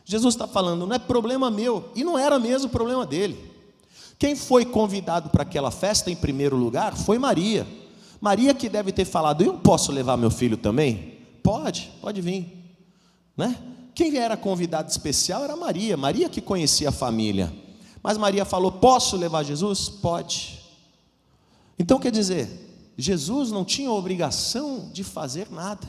Jesus está falando: não é problema meu, e não era mesmo problema dele. Quem foi convidado para aquela festa em primeiro lugar foi Maria. Maria que deve ter falado: eu posso levar meu filho também? Pode vir, né? Quem era convidado especial era Maria, Maria que conhecia a família. Mas Maria falou: posso levar Jesus? Pode. Então quer dizer, Jesus não tinha obrigação de fazer nada,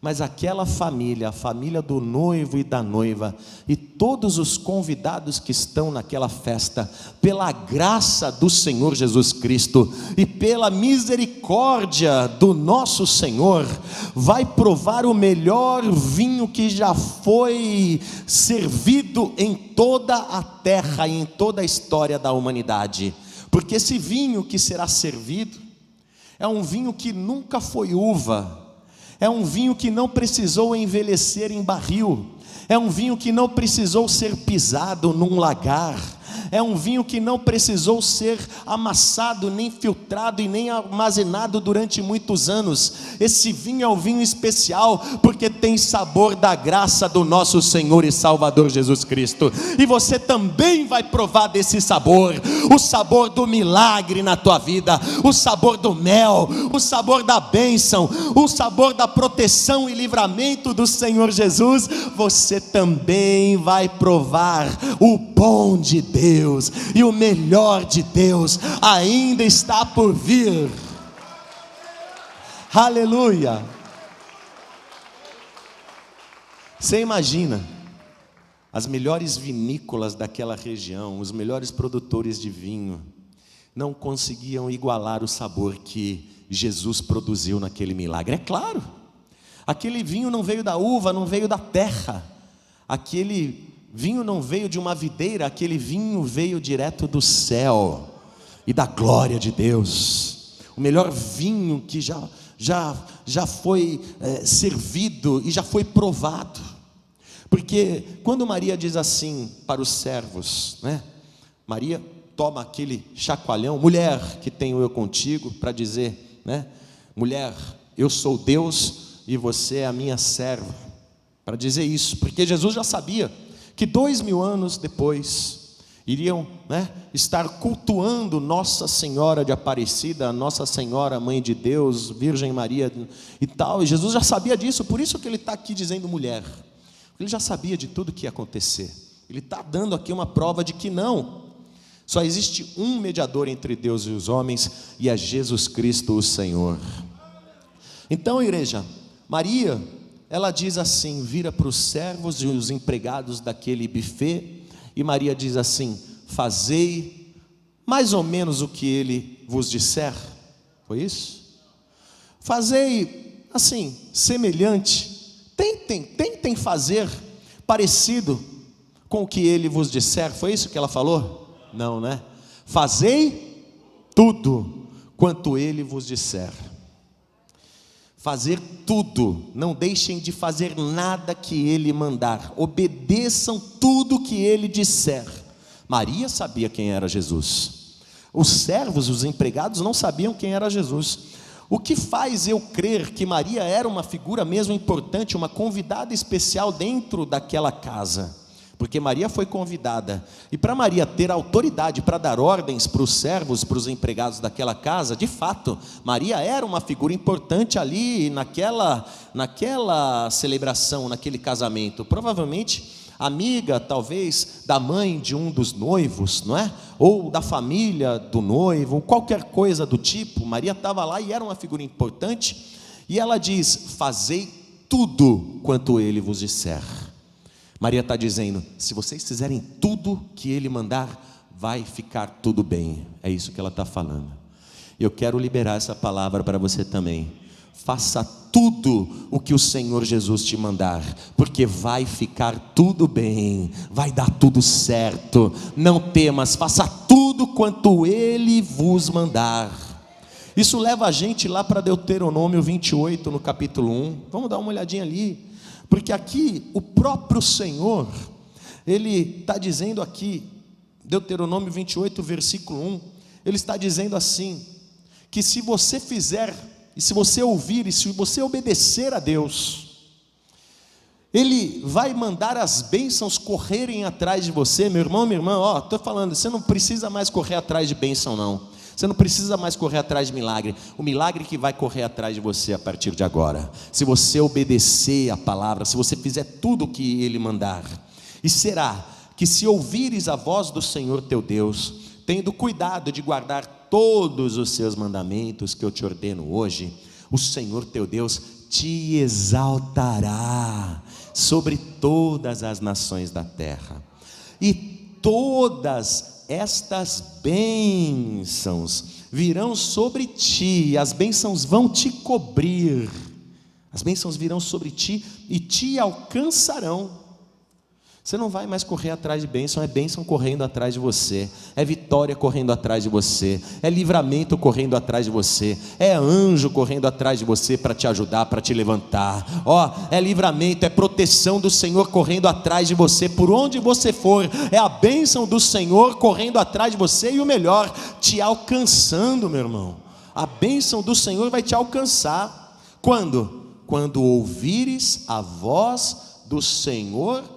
mas aquela família, a família do noivo e da noiva, e todos os convidados que estão naquela festa, pela graça do Senhor Jesus Cristo e pela misericórdia do nosso Senhor, vai provar o melhor vinho que já foi servido em toda a terra e em toda a história da humanidade. Porque esse vinho que será servido é um vinho que nunca foi uva, é um vinho que não precisou envelhecer em barril, é um vinho que não precisou ser pisado num lagar, é um vinho que não precisou ser amassado, nem filtrado e nem armazenado durante muitos anos. Esse vinho é um vinho especial, porque tem sabor da graça do nosso Senhor e Salvador Jesus Cristo, e você também vai provar desse sabor, o sabor do milagre na tua vida, o sabor do mel, o sabor da bênção, o sabor da proteção e livramento do Senhor Jesus. Você também vai provar o bom de Deus, e o melhor de Deus ainda está por vir. Aleluia. Você imagina, as melhores vinícolas daquela região, os melhores produtores de vinho, não conseguiam igualar o sabor que Jesus produziu naquele milagre. É claro, aquele vinho não veio da uva, não veio da terra, aquele vinho não veio de uma videira, aquele vinho veio direto do céu e da glória de Deus. O melhor vinho que já foi servido e já foi provado. Porque quando Maria diz assim para os servos, né? Maria toma aquele chacoalhão, mulher, que tenho eu contigo, para dizer, né? Mulher, eu sou Deus e você é a minha serva, para dizer isso, porque Jesus já sabia que 2000 anos depois iriam, né, estar cultuando Nossa Senhora de Aparecida, Nossa Senhora Mãe de Deus, Virgem Maria e tal, e Jesus já sabia disso, por isso que ele está aqui dizendo mulher, ele já sabia de tudo que ia acontecer. Ele está dando aqui uma prova de que não, só existe um mediador entre Deus e os homens, e é Jesus Cristo o Senhor. Então, igreja, Maria, ela diz assim, vira para os servos e os empregados daquele buffet, e Maria diz assim, fazei mais ou menos o que ele vos disser. Foi isso? Fazei assim, semelhante, tentem fazer parecido com o que ele vos disser. Foi isso que ela falou? Não, né? Fazei tudo quanto ele vos disser. Fazer tudo, não deixem de fazer nada que ele mandar, obedeçam tudo que ele disser. Maria sabia quem era Jesus, os servos, os empregados não sabiam quem era Jesus. O que faz eu crer que Maria era uma figura mesmo importante, uma convidada especial dentro daquela casa? Porque Maria foi convidada, e para Maria ter autoridade para dar ordens para os servos, para os empregados daquela casa, de fato, Maria era uma figura importante ali naquela celebração, naquele casamento, provavelmente amiga, talvez, da mãe de um dos noivos, não é? Ou da família do noivo, qualquer coisa do tipo. Maria estava lá e era uma figura importante, e ela diz, fazei tudo quanto ele vos disser. Maria está dizendo, se vocês fizerem tudo que ele mandar, vai ficar tudo bem. É isso que ela está falando. Eu quero liberar essa palavra para você também. Faça tudo o que o Senhor Jesus te mandar, porque vai ficar tudo bem, vai dar tudo certo. Não temas, faça tudo quanto ele vos mandar. Isso leva a gente lá para Deuteronômio 28, no capítulo 1. Vamos dar uma olhadinha ali. Porque aqui o próprio Senhor, ele está dizendo aqui, Deuteronômio 28, versículo 1, ele está dizendo assim, que se você fizer, e se você ouvir, e se você obedecer a Deus, ele vai mandar as bênçãos correrem atrás de você. Meu irmão, minha irmã, estou falando, você não precisa mais correr atrás de bênção não. Você não precisa mais correr atrás de milagre. O milagre que vai correr atrás de você a partir de agora, se você obedecer a palavra, se você fizer tudo o que ele mandar. E será que se ouvires a voz do Senhor teu Deus, tendo cuidado de guardar todos os seus mandamentos que eu te ordeno hoje, o Senhor teu Deus te exaltará sobre todas as nações da terra, e todas estas bênçãos virão sobre ti, as bênçãos vão te cobrir, as bênçãos virão sobre ti e te alcançarão. Você não vai mais correr atrás de bênção, é bênção correndo atrás de você, é vitória correndo atrás de você, é livramento correndo atrás de você, é anjo correndo atrás de você para te ajudar, para te levantar. É livramento, é proteção do Senhor correndo atrás de você, por onde você for, é a bênção do Senhor correndo atrás de você, e o melhor, te alcançando, meu irmão. A bênção do Senhor vai te alcançar. Quando? Quando ouvires a voz do Senhor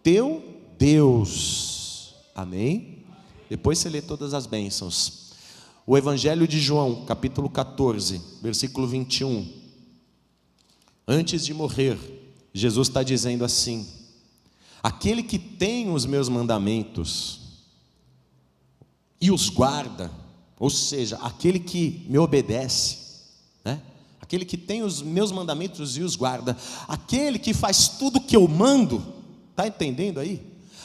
teu Deus. Amém? Depois você lê todas as bênçãos. O Evangelho de João, capítulo 14, versículo 21. Antes de morrer, Jesus está dizendo assim: aquele que tem os meus mandamentos e os guarda, ou seja, aquele que me obedece, né? Aquele que tem os meus mandamentos e os guarda, aquele que faz tudo que eu mando. Está entendendo aí?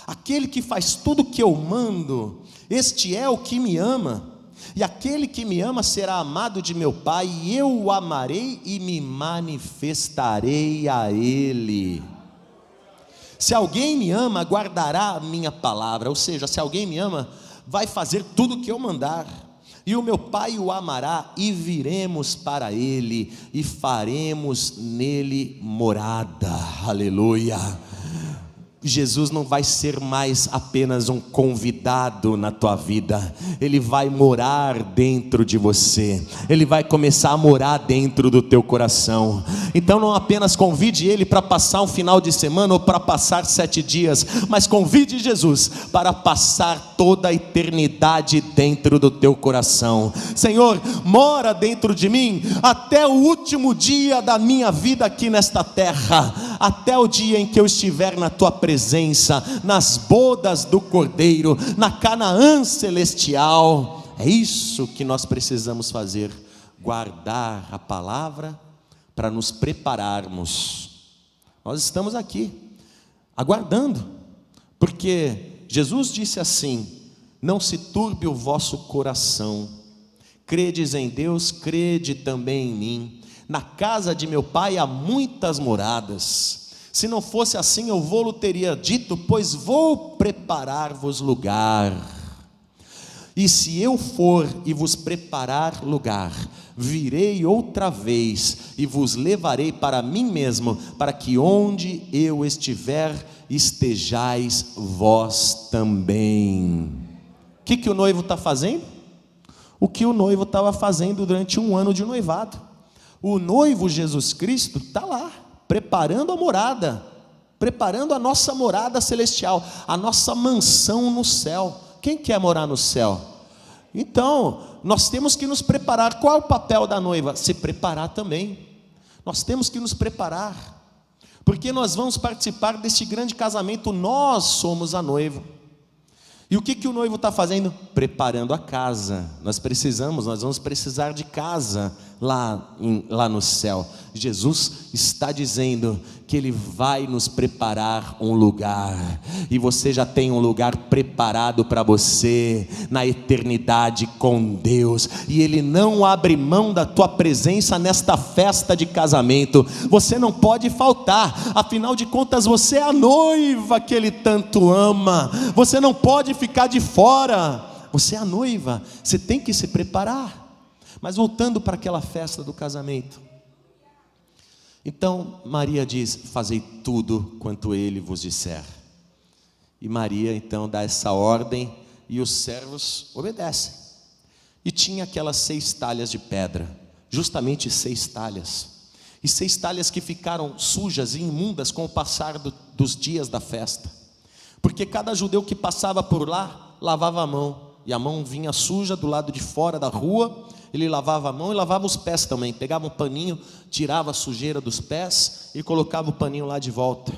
Aquele que faz tudo que eu mando, este é o que me ama, e aquele que me ama será amado de meu Pai, e eu o amarei e me manifestarei a ele. Se alguém me ama, guardará a minha palavra. Ou seja, se alguém me ama, vai fazer tudo o que eu mandar. E o meu Pai o amará, e viremos para ele, e faremos nele morada. Aleluia. Jesus não vai ser mais apenas um convidado na tua vida, Ele vai morar dentro de você, Ele vai começar a morar dentro do teu coração. Então não apenas convide Ele para passar um final de semana ou para passar 7 dias, mas convide Jesus para passar toda a eternidade dentro do teu coração. Senhor, mora dentro de mim até o último dia da minha vida aqui nesta terra, até o dia em que eu estiver na tua presença, nas bodas do Cordeiro, na Canaã celestial. É isso que nós precisamos fazer, guardar a palavra para nos prepararmos. Nós estamos aqui aguardando, porque Jesus disse assim: não se turbe o vosso coração, credes em Deus, crede também em mim. Na casa de meu Pai há muitas moradas. Se não fosse assim, eu vou-lo teria dito, pois vou preparar-vos lugar. E se eu for e vos preparar lugar, virei outra vez e vos levarei para mim mesmo, para que onde eu estiver, estejais vós também. O que o noivo está fazendo? O que o noivo estava fazendo durante um ano de noivado. O noivo Jesus Cristo está lá, preparando a morada, preparando a nossa morada celestial, a nossa mansão no céu. Quem quer morar no céu? Então, nós temos que nos preparar. Qual é o papel da noiva? Se preparar também. Nós temos que nos preparar, porque nós vamos participar deste grande casamento. Nós somos a noiva. E o que o noivo está fazendo? Preparando a casa. Nós vamos precisar de casa lá no céu. Jesus está dizendo que Ele vai nos preparar um lugar, e você já tem um lugar preparado para você na eternidade com Deus, e Ele não abre mão da tua presença nesta festa de casamento. Você não pode faltar, afinal de contas você é a noiva que Ele tanto ama. Você não pode ficar de fora, você é a noiva, você tem que se preparar. Mas voltando para aquela festa do casamento, então Maria diz: fazei tudo quanto ele vos disser. E Maria então dá essa ordem, e os servos obedecem. E tinha aquelas 6 talhas de pedra, justamente 6 talhas, e 6 talhas que ficaram sujas e imundas com o passar dos dias da festa, porque cada judeu que passava por lá lavava a mão, e a mão vinha suja do lado de fora da rua. Ele lavava a mão e lavava os pés também, pegava um paninho, tirava a sujeira dos pés e colocava o paninho lá de volta.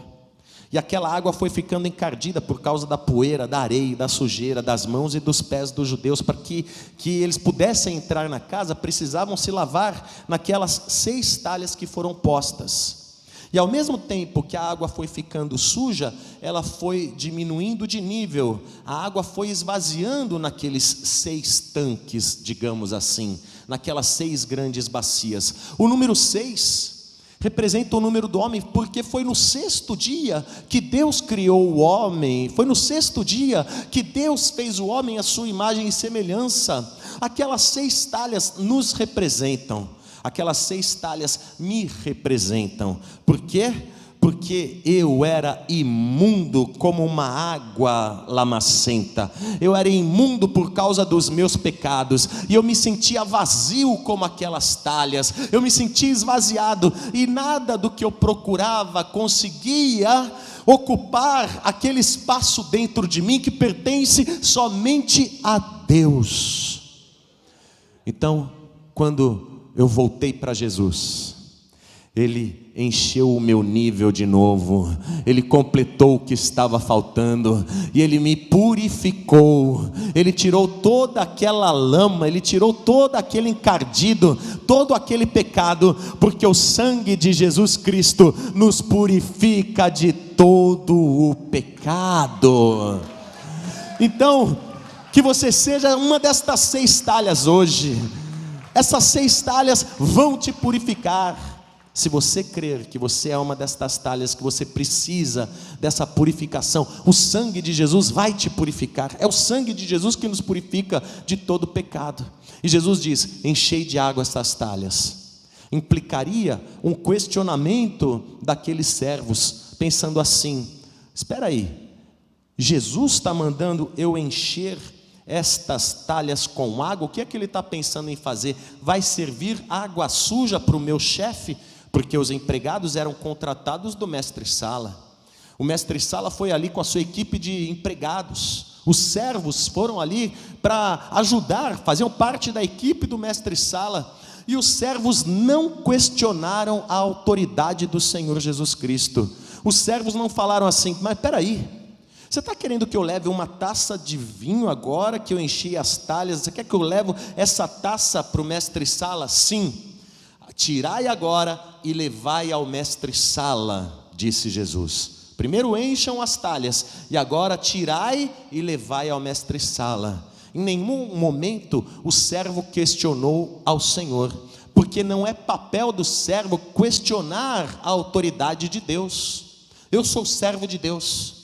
E aquela água foi ficando encardida por causa da poeira, da areia, da sujeira, das mãos e dos pés dos judeus. Para que eles pudessem entrar na casa, precisavam se lavar naquelas 6 talhas que foram postas. E ao mesmo tempo que a água foi ficando suja, ela foi diminuindo de nível. A água foi esvaziando naqueles 6 tanques, digamos assim, naquelas 6 grandes bacias. O número 6 representa o número do homem, porque foi no 6º dia que Deus criou o homem. Foi no 6º dia que Deus fez o homem à sua imagem e semelhança. Aquelas 6 talhas nos representam. Aquelas 6 talhas me representam. Por quê? Porque eu era imundo como uma água lamacenta. Eu era imundo por causa dos meus pecados, e eu me sentia vazio como aquelas talhas. Eu me sentia esvaziado, e nada do que eu procurava conseguia ocupar aquele espaço dentro de mim que pertence somente a Deus. Então, quando eu voltei para Jesus, Ele encheu o meu nível de novo, Ele completou o que estava faltando, e Ele me purificou. Ele tirou toda aquela lama, Ele tirou todo aquele encardido, todo aquele pecado, porque o sangue de Jesus Cristo nos purifica de todo o pecado. Então, que você seja uma destas 6 talhas hoje. Essas 6 talhas vão te purificar. Se você crer que você é uma destas talhas, que você precisa dessa purificação, o sangue de Jesus vai te purificar. É o sangue de Jesus que nos purifica de todo pecado. E Jesus diz: enchei de água estas talhas. Implicaria um questionamento daqueles servos, pensando assim: espera aí, Jesus está mandando eu encher estas talhas com água? O que é que ele está pensando em fazer? Vai servir água suja para o meu chefe? Porque os empregados eram contratados do mestre-sala. O mestre-sala foi ali com a sua equipe de empregados. Os servos foram ali para ajudar, faziam parte da equipe do mestre-sala. E os servos não questionaram a autoridade do Senhor Jesus Cristo. Os servos não falaram assim: mas espera aí, você está querendo que eu leve uma taça de vinho agora que eu enchi as talhas? Você quer que eu leve essa taça para o mestre-sala? Sim. Tirai agora e levai ao mestre-sala, disse Jesus. Primeiro encham as talhas, e agora tirai e levai ao mestre-sala. Em nenhum momento o servo questionou ao Senhor, porque não é papel do servo questionar a autoridade de Deus. Eu sou servo de Deus,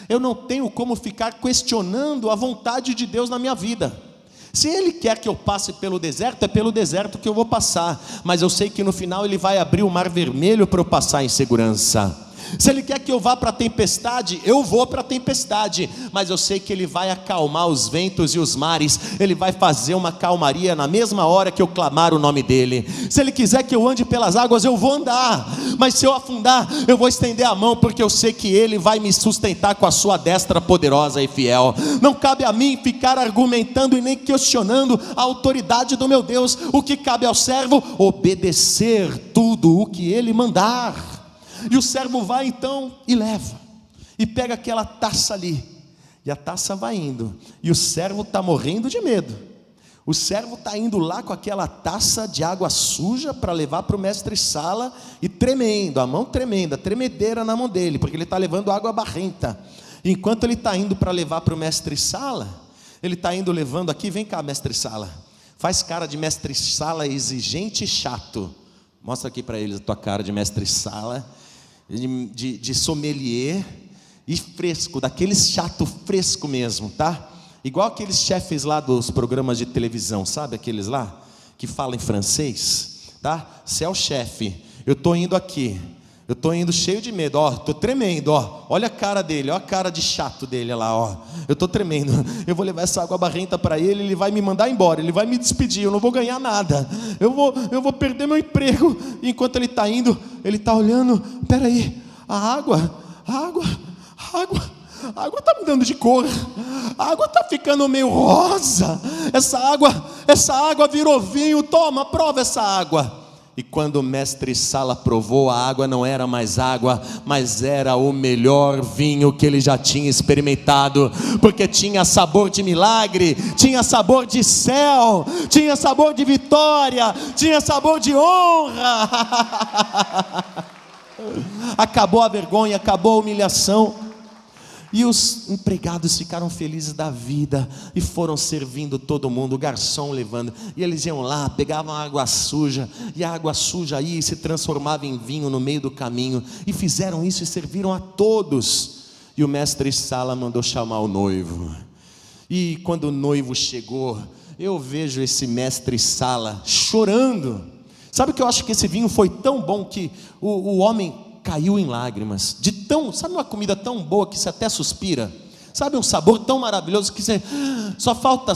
eu não tenho como ficar questionando a vontade de Deus na minha vida. Se Ele quer que eu passe pelo deserto, é pelo deserto que eu vou passar, mas eu sei que no final Ele vai abrir o mar vermelho para eu passar em segurança. Se Ele quer que eu vá para a tempestade, eu vou para a tempestade, mas eu sei que Ele vai acalmar os ventos e os mares. Ele vai fazer uma calmaria na mesma hora que eu clamar o nome dEle. Se Ele quiser que eu ande pelas águas, eu vou andar, mas se eu afundar, eu vou estender a mão, porque eu sei que Ele vai me sustentar com a sua destra poderosa e fiel. Não cabe a mim ficar argumentando e nem questionando a autoridade do meu Deus. O que cabe ao servo? Obedecer tudo o que Ele mandar. E o servo vai então e leva, e pega aquela taça ali, e a taça vai indo, e o servo está morrendo de medo. O servo está indo lá com aquela taça de água suja para levar para o mestre-sala, e tremendo, a mão tremenda, tremedeira na mão dele, porque ele está levando água barrenta. E enquanto ele está indo para levar para o mestre-sala, ele está indo levando aqui: vem cá, mestre-sala, faz cara de mestre-sala exigente e chato, mostra aqui para eles a tua cara de mestre-sala, de sommelier e fresco, daqueles chato fresco mesmo, tá? Igual aqueles chefes lá dos programas de televisão, sabe aqueles lá que falam em francês, tá? Você é o chefe, eu estou indo aqui, eu estou indo cheio de medo, ó, estou tremendo, ó, olha a cara dele, ó a cara de chato dele lá, ó, eu estou tremendo, eu vou levar essa água barrenta para ele, ele vai me mandar embora, ele vai me despedir, eu não vou ganhar nada, eu vou perder meu emprego. E enquanto ele está indo, ele está olhando: peraí, a água está mudando de cor, a água está ficando meio rosa, essa água virou vinho, toma, prova essa água. E quando o mestre-sala provou, a água não era mais água, mas era o melhor vinho que ele já tinha experimentado, porque tinha sabor de milagre, tinha sabor de céu, tinha sabor de vitória, tinha sabor de honra. Acabou a vergonha, acabou a humilhação. E os empregados ficaram felizes da vida e foram servindo todo mundo, o garçom levando, e eles iam lá, pegavam água suja, e a água suja aí se transformava em vinho no meio do caminho, e fizeram isso e serviram a todos. E o mestre-sala mandou chamar o noivo, e quando o noivo chegou, eu vejo esse mestre-sala chorando. Sabe que eu acho que esse vinho foi tão bom que o homem caiu em lágrimas, sabe uma comida tão boa que você até suspira, sabe um sabor tão maravilhoso que você só falta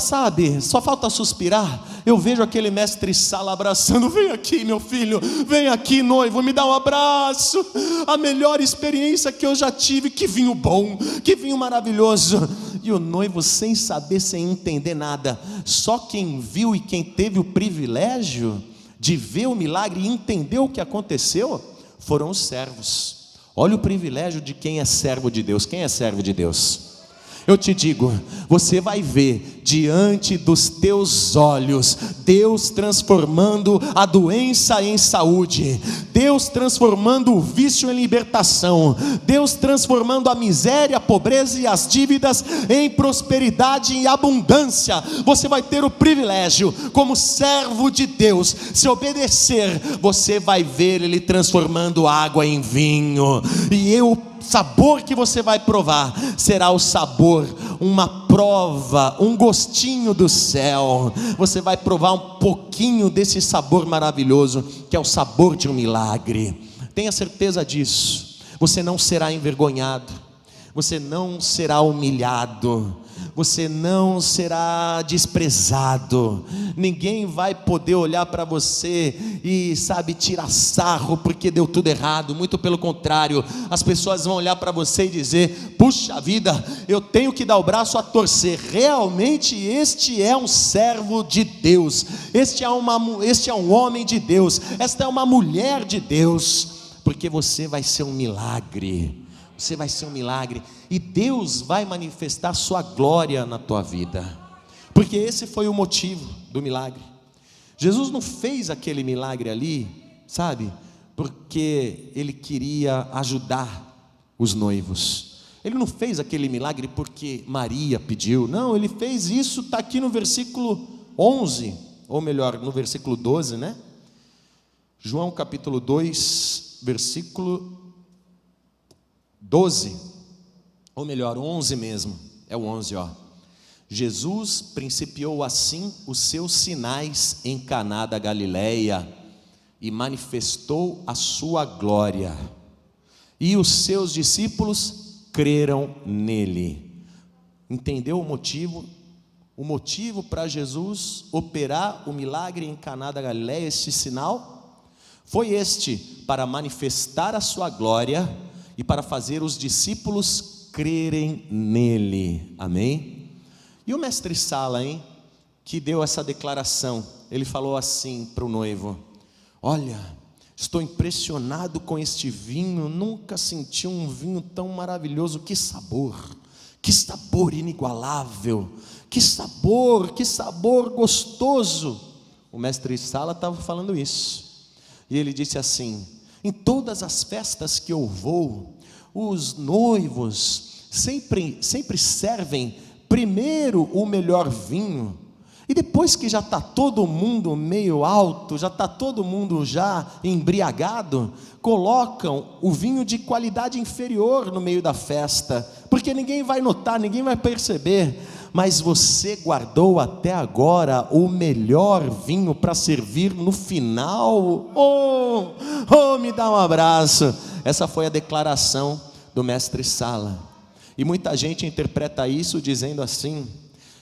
suspirar. Eu vejo aquele mestre-sala abraçando: vem aqui meu filho, vem aqui noivo, me dá um abraço, a melhor experiência que eu já tive, que vinho bom, que vinho maravilhoso. E o noivo, sem saber, sem entender nada, só quem viu e quem teve o privilégio de ver o milagre e entender o que aconteceu foram os servos. Olha o privilégio de quem é servo de Deus. Quem é servo de Deus? Eu te digo, você vai ver diante dos teus olhos Deus transformando a doença em saúde, Deus transformando o vício em libertação, Deus transformando a miséria, a pobreza e as dívidas em prosperidade e abundância. Você vai ter o privilégio, como servo de Deus, se obedecer, você vai ver Ele transformando água em vinho, e o sabor que você vai provar será o sabor, uma prova, um gostinho do céu. Você vai provar um pouquinho desse sabor maravilhoso, que é o sabor de um milagre. Tenha certeza disso. Você não será envergonhado, você não será humilhado, você não será desprezado. Ninguém vai poder olhar para você e, tirar sarro porque deu tudo errado. Muito pelo contrário, as pessoas vão olhar para você e dizer: puxa vida, eu tenho que dar o braço a torcer. Realmente este é um servo de Deus, este é um homem de Deus, esta é uma mulher de Deus, porque você vai ser um milagre. Você vai ser um milagre, e Deus vai manifestar sua glória na tua vida, porque esse foi o motivo do milagre. Jesus não fez aquele milagre ali, porque Ele queria ajudar os noivos. Ele não fez aquele milagre porque Maria pediu. Não, Ele fez isso, está aqui no versículo 11, ou melhor, no versículo 12, né? João capítulo 2, versículo 12, ou melhor, 11 mesmo, é o 11, ó. Jesus principiou assim os seus sinais em Caná da Galileia, e manifestou a sua glória, e os seus discípulos creram nele. Entendeu o motivo? O motivo para Jesus operar o milagre em Caná da Galileia, este sinal, foi este: para manifestar a sua glória e para fazer os discípulos crerem nele. Amém? E o mestre Sala, que deu essa declaração, ele falou assim para o noivo: olha, estou impressionado com este vinho, nunca senti um vinho tão maravilhoso. Que sabor inigualável, que sabor gostoso. O mestre Sala estava falando isso, e ele disse assim: em todas as festas que eu vou, os noivos sempre servem primeiro o melhor vinho, e depois que já está todo mundo meio alto, já está todo mundo já embriagado, colocam o vinho de qualidade inferior no meio da festa, porque ninguém vai notar, ninguém vai perceber. Mas você guardou até agora o melhor vinho para servir no final. Me dá um abraço. Essa foi a declaração do mestre Sala. E muita gente interpreta isso dizendo assim,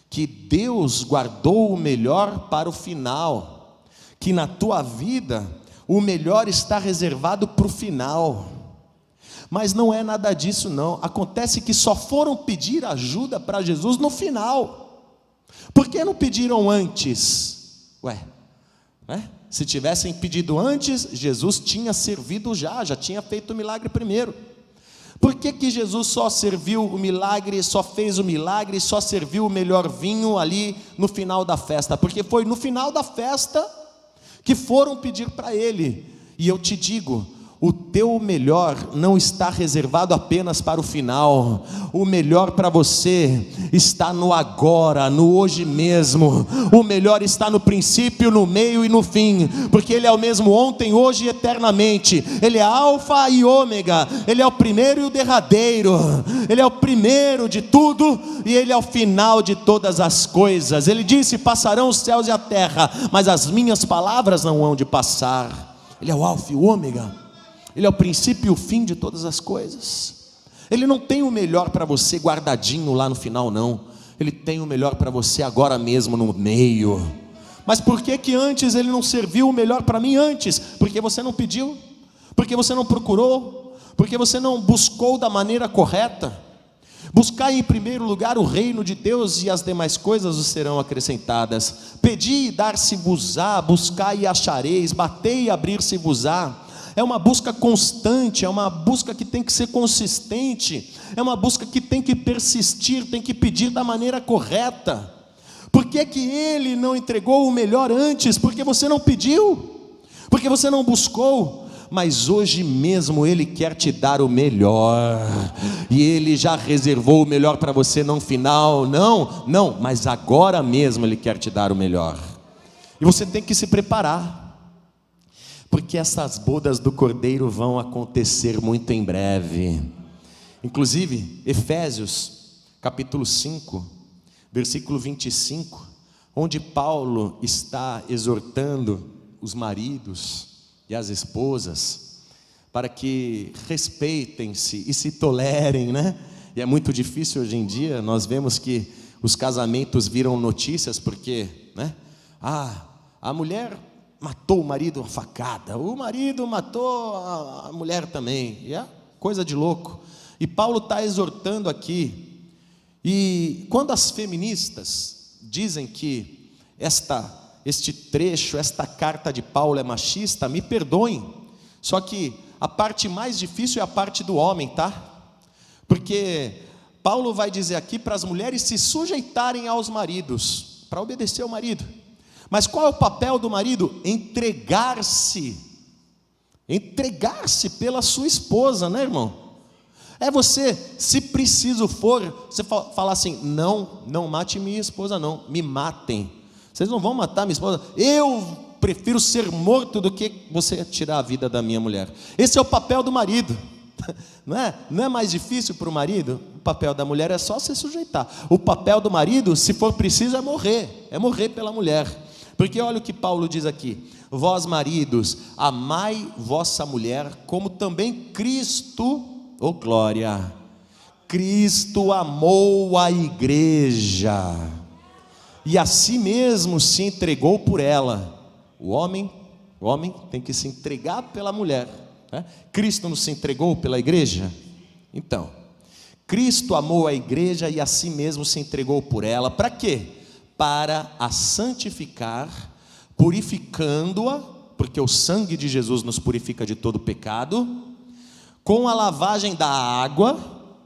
que Deus guardou o melhor para o final, que na tua vida o melhor está reservado para o final. Mas não é nada disso não. Acontece que só foram pedir ajuda para Jesus no final. Por que não pediram antes? Se tivessem pedido antes, Jesus tinha servido já tinha feito o milagre primeiro. Por que Jesus só serviu o milagre, só fez o milagre, só serviu o melhor vinho ali no final da festa? Porque foi no final da festa que foram pedir para Ele. E eu te digo, o teu melhor não está reservado apenas para o final. O melhor para você está no agora, no hoje mesmo. O melhor está no princípio, no meio e no fim, porque Ele é o mesmo ontem, hoje e eternamente. Ele é alfa e ômega, Ele é o primeiro e o derradeiro. Ele é o primeiro de tudo e Ele é o final de todas as coisas. Ele disse: passarão os céus e a terra, mas as minhas palavras não hão de passar. Ele é o alfa e o ômega, Ele é o princípio e o fim de todas as coisas. Ele não tem o melhor para você guardadinho lá no final não. Ele tem o melhor para você agora mesmo no meio. Mas por que antes Ele não serviu o melhor para mim antes? Porque você não pediu, porque você não procurou, porque você não buscou da maneira correta. Buscai em primeiro lugar o reino de Deus, e as demais coisas vos serão acrescentadas. Pedi e dar-se-vos-á, buscai e achareis, batei e abrir-se-vos-á. É uma busca constante, é uma busca que tem que ser consistente, é uma busca que tem que persistir, tem que pedir da maneira correta. Por que que Ele não entregou o melhor antes? Porque você não pediu, porque você não buscou. Mas hoje mesmo Ele quer te dar o melhor, e Ele já reservou o melhor para você, não final, não, mas agora mesmo Ele quer te dar o melhor, e você tem que se preparar, porque essas bodas do Cordeiro vão acontecer muito em breve. Inclusive, Efésios, capítulo 5, versículo 25, onde Paulo está exortando os maridos e as esposas, para que respeitem-se e se tolerem, né? E é muito difícil hoje em dia, nós vemos que os casamentos viram notícias, porque, né? A mulher matou o marido a facada, o marido matou a mulher também, e é coisa de louco. E Paulo está exortando aqui, e quando as feministas dizem que este trecho, esta carta de Paulo é machista, me perdoem, só que a parte mais difícil é a parte do homem, tá? Porque Paulo vai dizer aqui para as mulheres se sujeitarem aos maridos, para obedecer ao marido. Mas qual é o papel do marido? Entregar-se pela sua esposa, né, irmão? É você, se preciso for, você falar assim: não mate minha esposa, não, me matem. Vocês não vão matar minha esposa, eu prefiro ser morto do que você tirar a vida da minha mulher. Esse é o papel do marido, não é mais difícil para o marido? O papel da mulher é só se sujeitar. O papel do marido, se for preciso, é morrer pela mulher. Porque olha o que Paulo diz aqui: vós maridos, amai vossa mulher, como também Cristo, glória, Cristo amou a igreja, e a si mesmo se entregou por ela. O homem tem que se entregar pela mulher, né? Cristo não se entregou pela igreja? Então, Cristo amou a igreja e a si mesmo se entregou por ela. Para quê? Para a santificar, purificando-a, porque o sangue de Jesus nos purifica de todo pecado, com a lavagem da água,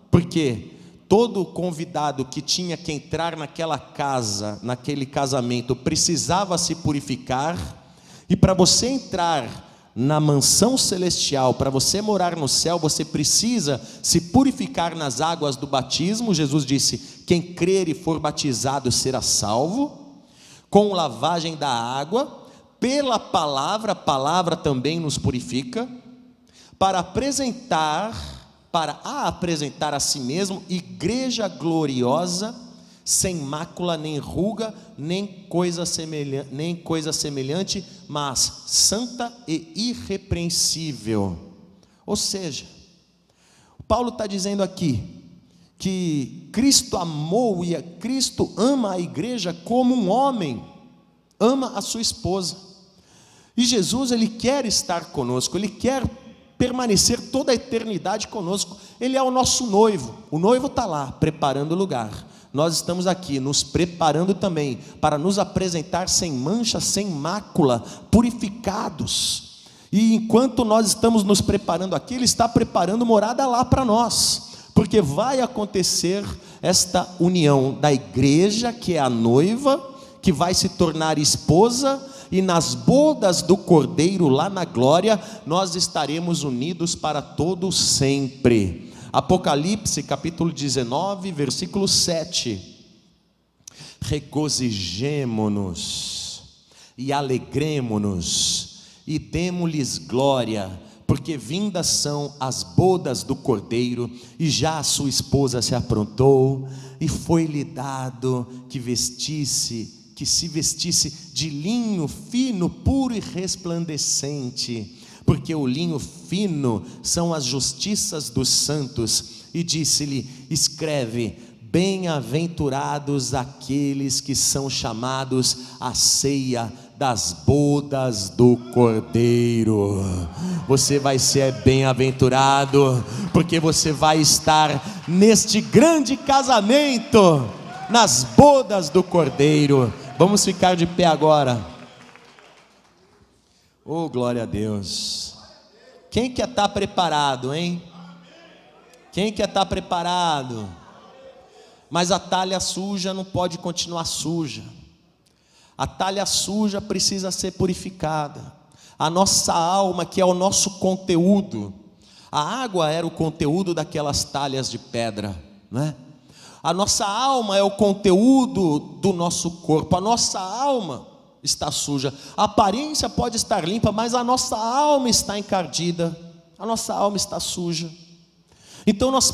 porque todo convidado que tinha que entrar naquela casa, naquele casamento, precisava se purificar. E para você entrar na mansão celestial, para você morar no céu, você precisa se purificar nas águas do batismo. Jesus disse: quem crer e for batizado será salvo, com lavagem da água, pela palavra. A palavra também nos purifica, para apresentar a si mesmo igreja gloriosa, sem mácula, nem ruga, nem coisa semelhante, mas santa e irrepreensível. Ou seja, Paulo está dizendo aqui que Cristo amou e Cristo ama a igreja como um homem ama a sua esposa. E Jesus, Ele quer estar conosco, Ele quer permanecer toda a eternidade conosco. Ele é o nosso noivo, o noivo está lá preparando o lugar. Nós estamos aqui nos preparando também para nos apresentar sem mancha, sem mácula, purificados. E enquanto nós estamos nos preparando aqui, Ele está preparando morada lá para nós, porque vai acontecer esta união da igreja, que é a noiva, que vai se tornar esposa, e nas bodas do Cordeiro lá na glória, nós estaremos unidos para todo sempre. Apocalipse capítulo 19, versículo 7. Regozijemo-nos e alegremo-nos e demo-lhes glória, porque vindas são as bodas do Cordeiro, e já a sua esposa se aprontou, e foi-lhe dado que se vestisse de linho fino, puro e resplandecente, porque o linho fino são as justiças dos santos. E disse-lhe: escreve, bem-aventurados aqueles que são chamados à ceia das bodas do Cordeiro. Você vai ser bem-aventurado, porque você vai estar neste grande casamento, nas bodas do Cordeiro. Vamos ficar de pé agora. Oh, glória a Deus. Quem quer estar preparado, hein? Quem quer estar preparado? Mas a talha suja não pode continuar suja. A talha suja precisa ser purificada. A nossa alma, que é o nosso conteúdo, a água era o conteúdo daquelas talhas de pedra, né? A nossa alma é o conteúdo do nosso corpo. A nossa alma está suja. A aparência pode estar limpa, mas a nossa alma está encardida. A nossa alma está suja. Então nós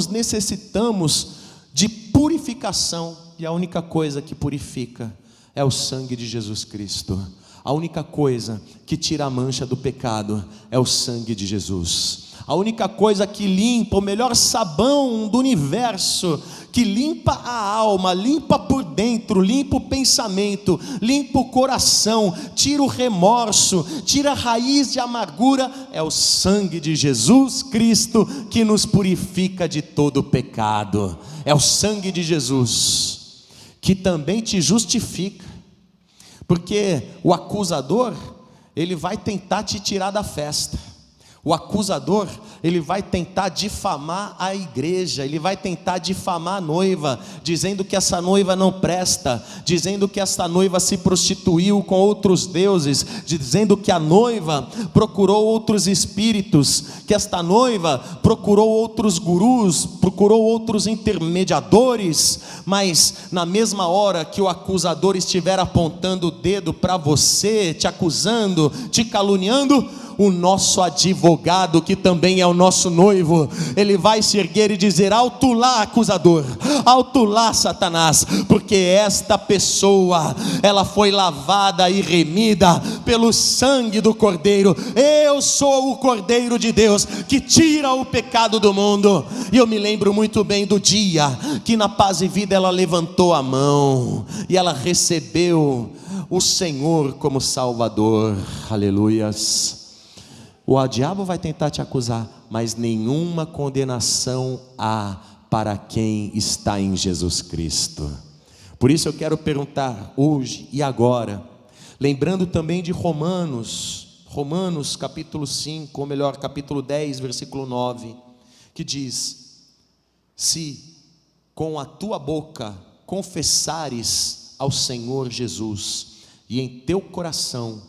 necessitamos de purificação. E a única coisa que purifica é o sangue de Jesus Cristo. A única coisa que tira a mancha do pecado é o sangue de Jesus. A única coisa que limpa, o melhor sabão do universo, que limpa a alma, limpa por dentro, limpa o pensamento, limpa o coração, tira o remorso, tira a raiz de amargura, é o sangue de Jesus Cristo que nos purifica de todo o pecado. É o sangue de Jesus que também te justifica, porque o acusador, ele vai tentar te tirar da festa. O acusador, ele vai tentar difamar a igreja, ele vai tentar difamar a noiva, dizendo que essa noiva não presta, dizendo que essa noiva se prostituiu com outros deuses, dizendo que a noiva procurou outros espíritos, que esta noiva procurou outros gurus, procurou outros intermediadores. Mas na mesma hora que o acusador estiver apontando o dedo para você, te acusando, te caluniando, o nosso advogado, que também é o nosso noivo, ele vai se erguer e dizer: alto lá, acusador, alto lá, Satanás, porque esta pessoa, ela foi lavada e remida pelo sangue do Cordeiro. Eu sou o Cordeiro de Deus, que tira o pecado do mundo. E eu me lembro muito bem do dia que na Paz e Vida ela levantou a mão, e ela recebeu o Senhor como Salvador. Aleluias. O diabo vai tentar te acusar, mas nenhuma condenação há para quem está em Jesus Cristo. Por isso eu quero perguntar hoje e agora, lembrando também de Romanos capítulo 5, ou melhor, capítulo 10, versículo 9, que diz: se com a tua boca confessares ao Senhor Jesus, e em teu coração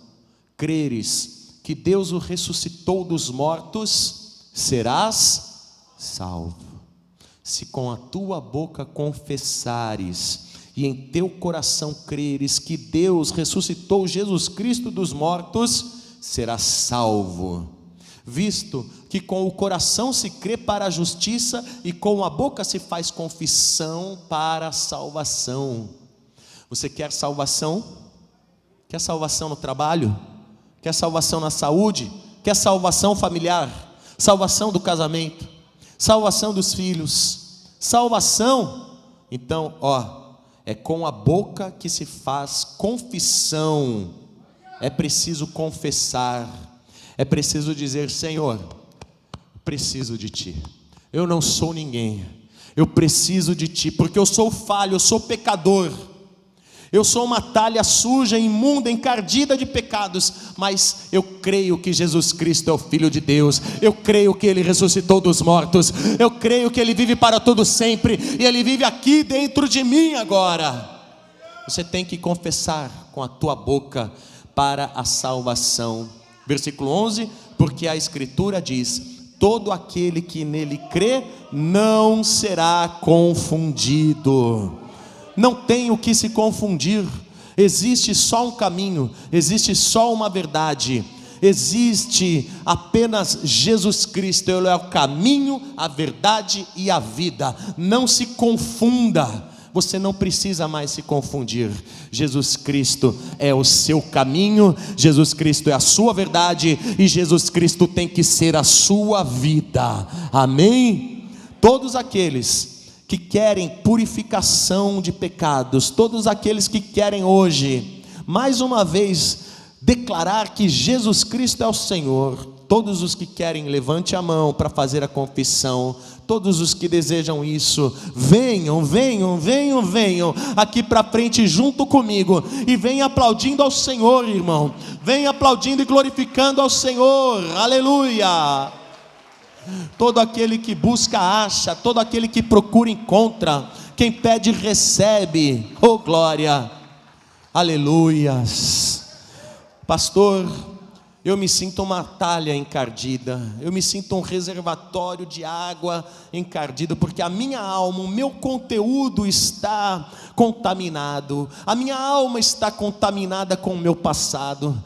creres que Deus o ressuscitou dos mortos, serás salvo. Se com a tua boca confessares e em teu coração creres que Deus ressuscitou Jesus Cristo dos mortos, serás salvo. Visto que com o coração se crê para a justiça e com a boca se faz confissão para a salvação. Você quer salvação? Quer salvação no trabalho? Quer salvação na saúde? Quer salvação familiar? Salvação do casamento? Salvação dos filhos? Salvação? Então, é com a boca que se faz confissão. É preciso confessar. É preciso dizer: Senhor, preciso de Ti. Eu não sou ninguém. Eu preciso de Ti, porque eu sou falho, eu sou pecador. Eu sou uma talha suja, imunda, encardida de pecados, mas eu creio que Jesus Cristo é o Filho de Deus. Eu creio que Ele ressuscitou dos mortos. Eu creio que Ele vive para todo sempre, e Ele vive aqui dentro de mim agora. Você tem que confessar com a tua boca para a salvação. Versículo 11, porque a Escritura diz: todo aquele que nele crê não será confundido. Não tem o que se confundir. Existe só um caminho, existe só uma verdade, existe apenas Jesus Cristo. Ele é o caminho, a verdade e a vida. Não se confunda. Você não precisa mais se confundir. Jesus Cristo é o seu caminho, Jesus Cristo é a sua verdade, e Jesus Cristo tem que ser a sua vida. Amém? Todos aqueles que querem purificação de pecados, todos aqueles que querem hoje, mais uma vez, declarar que Jesus Cristo é o Senhor, Todos os que querem, levante a mão para fazer a confissão. Todos os que desejam isso, venham aqui para frente junto comigo, e venham aplaudindo ao Senhor, irmão. Venham aplaudindo e glorificando ao Senhor, aleluia. Todo aquele que busca acha, todo aquele que procura encontra, quem pede recebe, oh glória, aleluias. Pastor, eu me sinto uma talha encardida, eu me sinto um reservatório de água encardido, porque a minha alma, o meu conteúdo está contaminado, a minha alma está contaminada com o meu passado,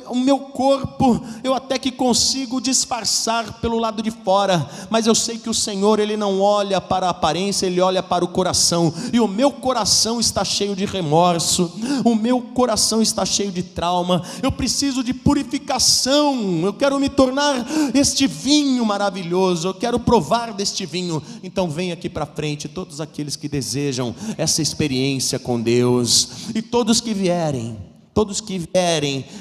o meu corpo, eu até que consigo disfarçar pelo lado de fora, mas eu sei que o Senhor, Ele não olha para a aparência, Ele olha para o coração, e o meu coração está cheio de remorso, o meu coração está cheio de trauma, eu preciso de purificação, eu quero me tornar este vinho maravilhoso, eu quero provar deste vinho. Então vem aqui para frente todos aqueles que desejam essa experiência com Deus, e todos que vierem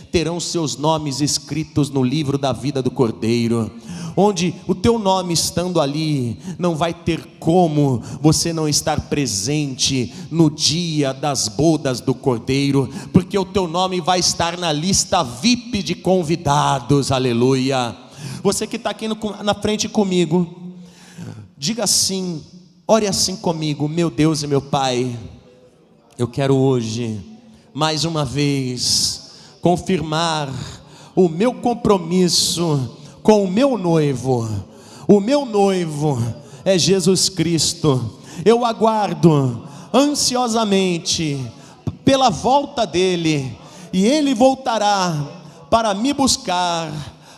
terão seus nomes escritos no livro da vida do Cordeiro, onde o teu nome estando ali, não vai ter como você não estar presente no dia das bodas do Cordeiro, porque o teu nome vai estar na lista VIP de convidados, aleluia. Você que está aqui na frente comigo, diga assim, ore assim comigo: meu Deus e meu Pai, eu quero hoje, mais uma vez, confirmar o meu compromisso com o meu noivo. O meu noivo é Jesus Cristo. Eu aguardo ansiosamente pela volta dele, e ele voltará para me buscar,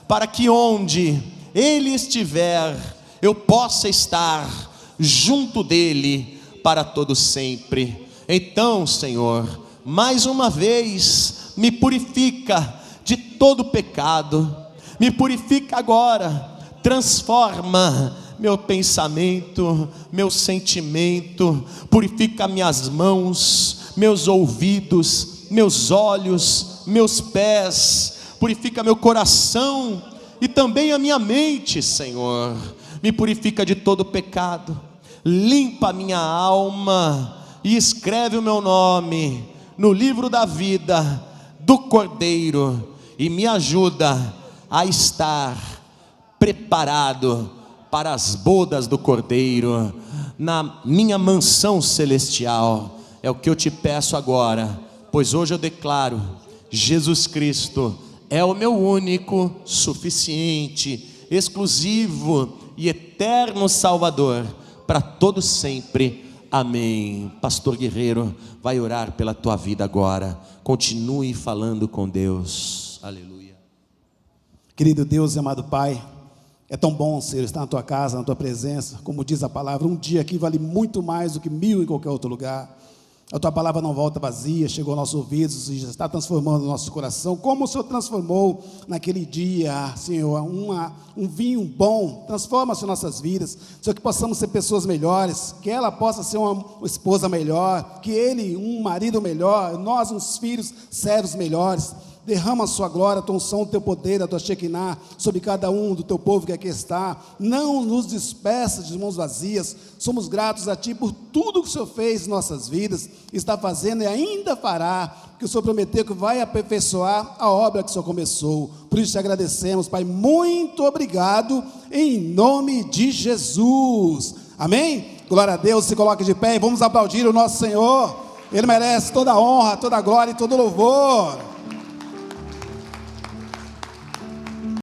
para que onde ele estiver, eu possa estar junto dele para todo sempre. Então, Senhor, mais uma vez, me purifica de todo pecado, me purifica agora, transforma meu pensamento, meu sentimento, purifica minhas mãos, meus ouvidos, meus olhos, meus pés, purifica meu coração e também a minha mente, Senhor. Me purifica de todo pecado, limpa a minha alma e escreve o meu nome no livro da vida do Cordeiro, e me ajuda a estar preparado para as bodas do Cordeiro, na minha mansão celestial. É o que eu te peço agora, pois hoje eu declaro: Jesus Cristo é o meu único, suficiente, exclusivo e eterno Salvador, para todo sempre, amém. Pastor Guerreiro vai orar pela tua vida agora, continue falando com Deus, aleluia. Querido Deus e amado Pai, é tão bom, Senhor, estar na tua casa, na tua presença. Como diz a palavra, um dia aqui vale muito mais do que 1000 em qualquer outro lugar. A tua palavra não volta vazia, chegou aos nossos ouvidos e já está transformando o nosso coração, como o Senhor transformou naquele dia, Senhor, um vinho bom. Transforma as nossas vidas, Senhor, que possamos ser pessoas melhores, que ela possa ser uma esposa melhor, que ele um marido melhor, nós uns filhos, servos melhores. Derrama a sua glória, a tua unção, o teu poder, a tua Shekinah sobre cada um do teu povo que aqui está. Não nos despeça de mãos vazias. Somos gratos a ti por tudo que o Senhor fez em nossas vidas, está fazendo e ainda fará, que o Senhor prometeu que vai aperfeiçoar a obra que o Senhor começou. Por isso te agradecemos, Pai, muito obrigado, em nome de Jesus, amém? Glória a Deus, se coloque de pé e vamos aplaudir o nosso Senhor. Ele merece toda a honra, toda a glória e todo o louvor.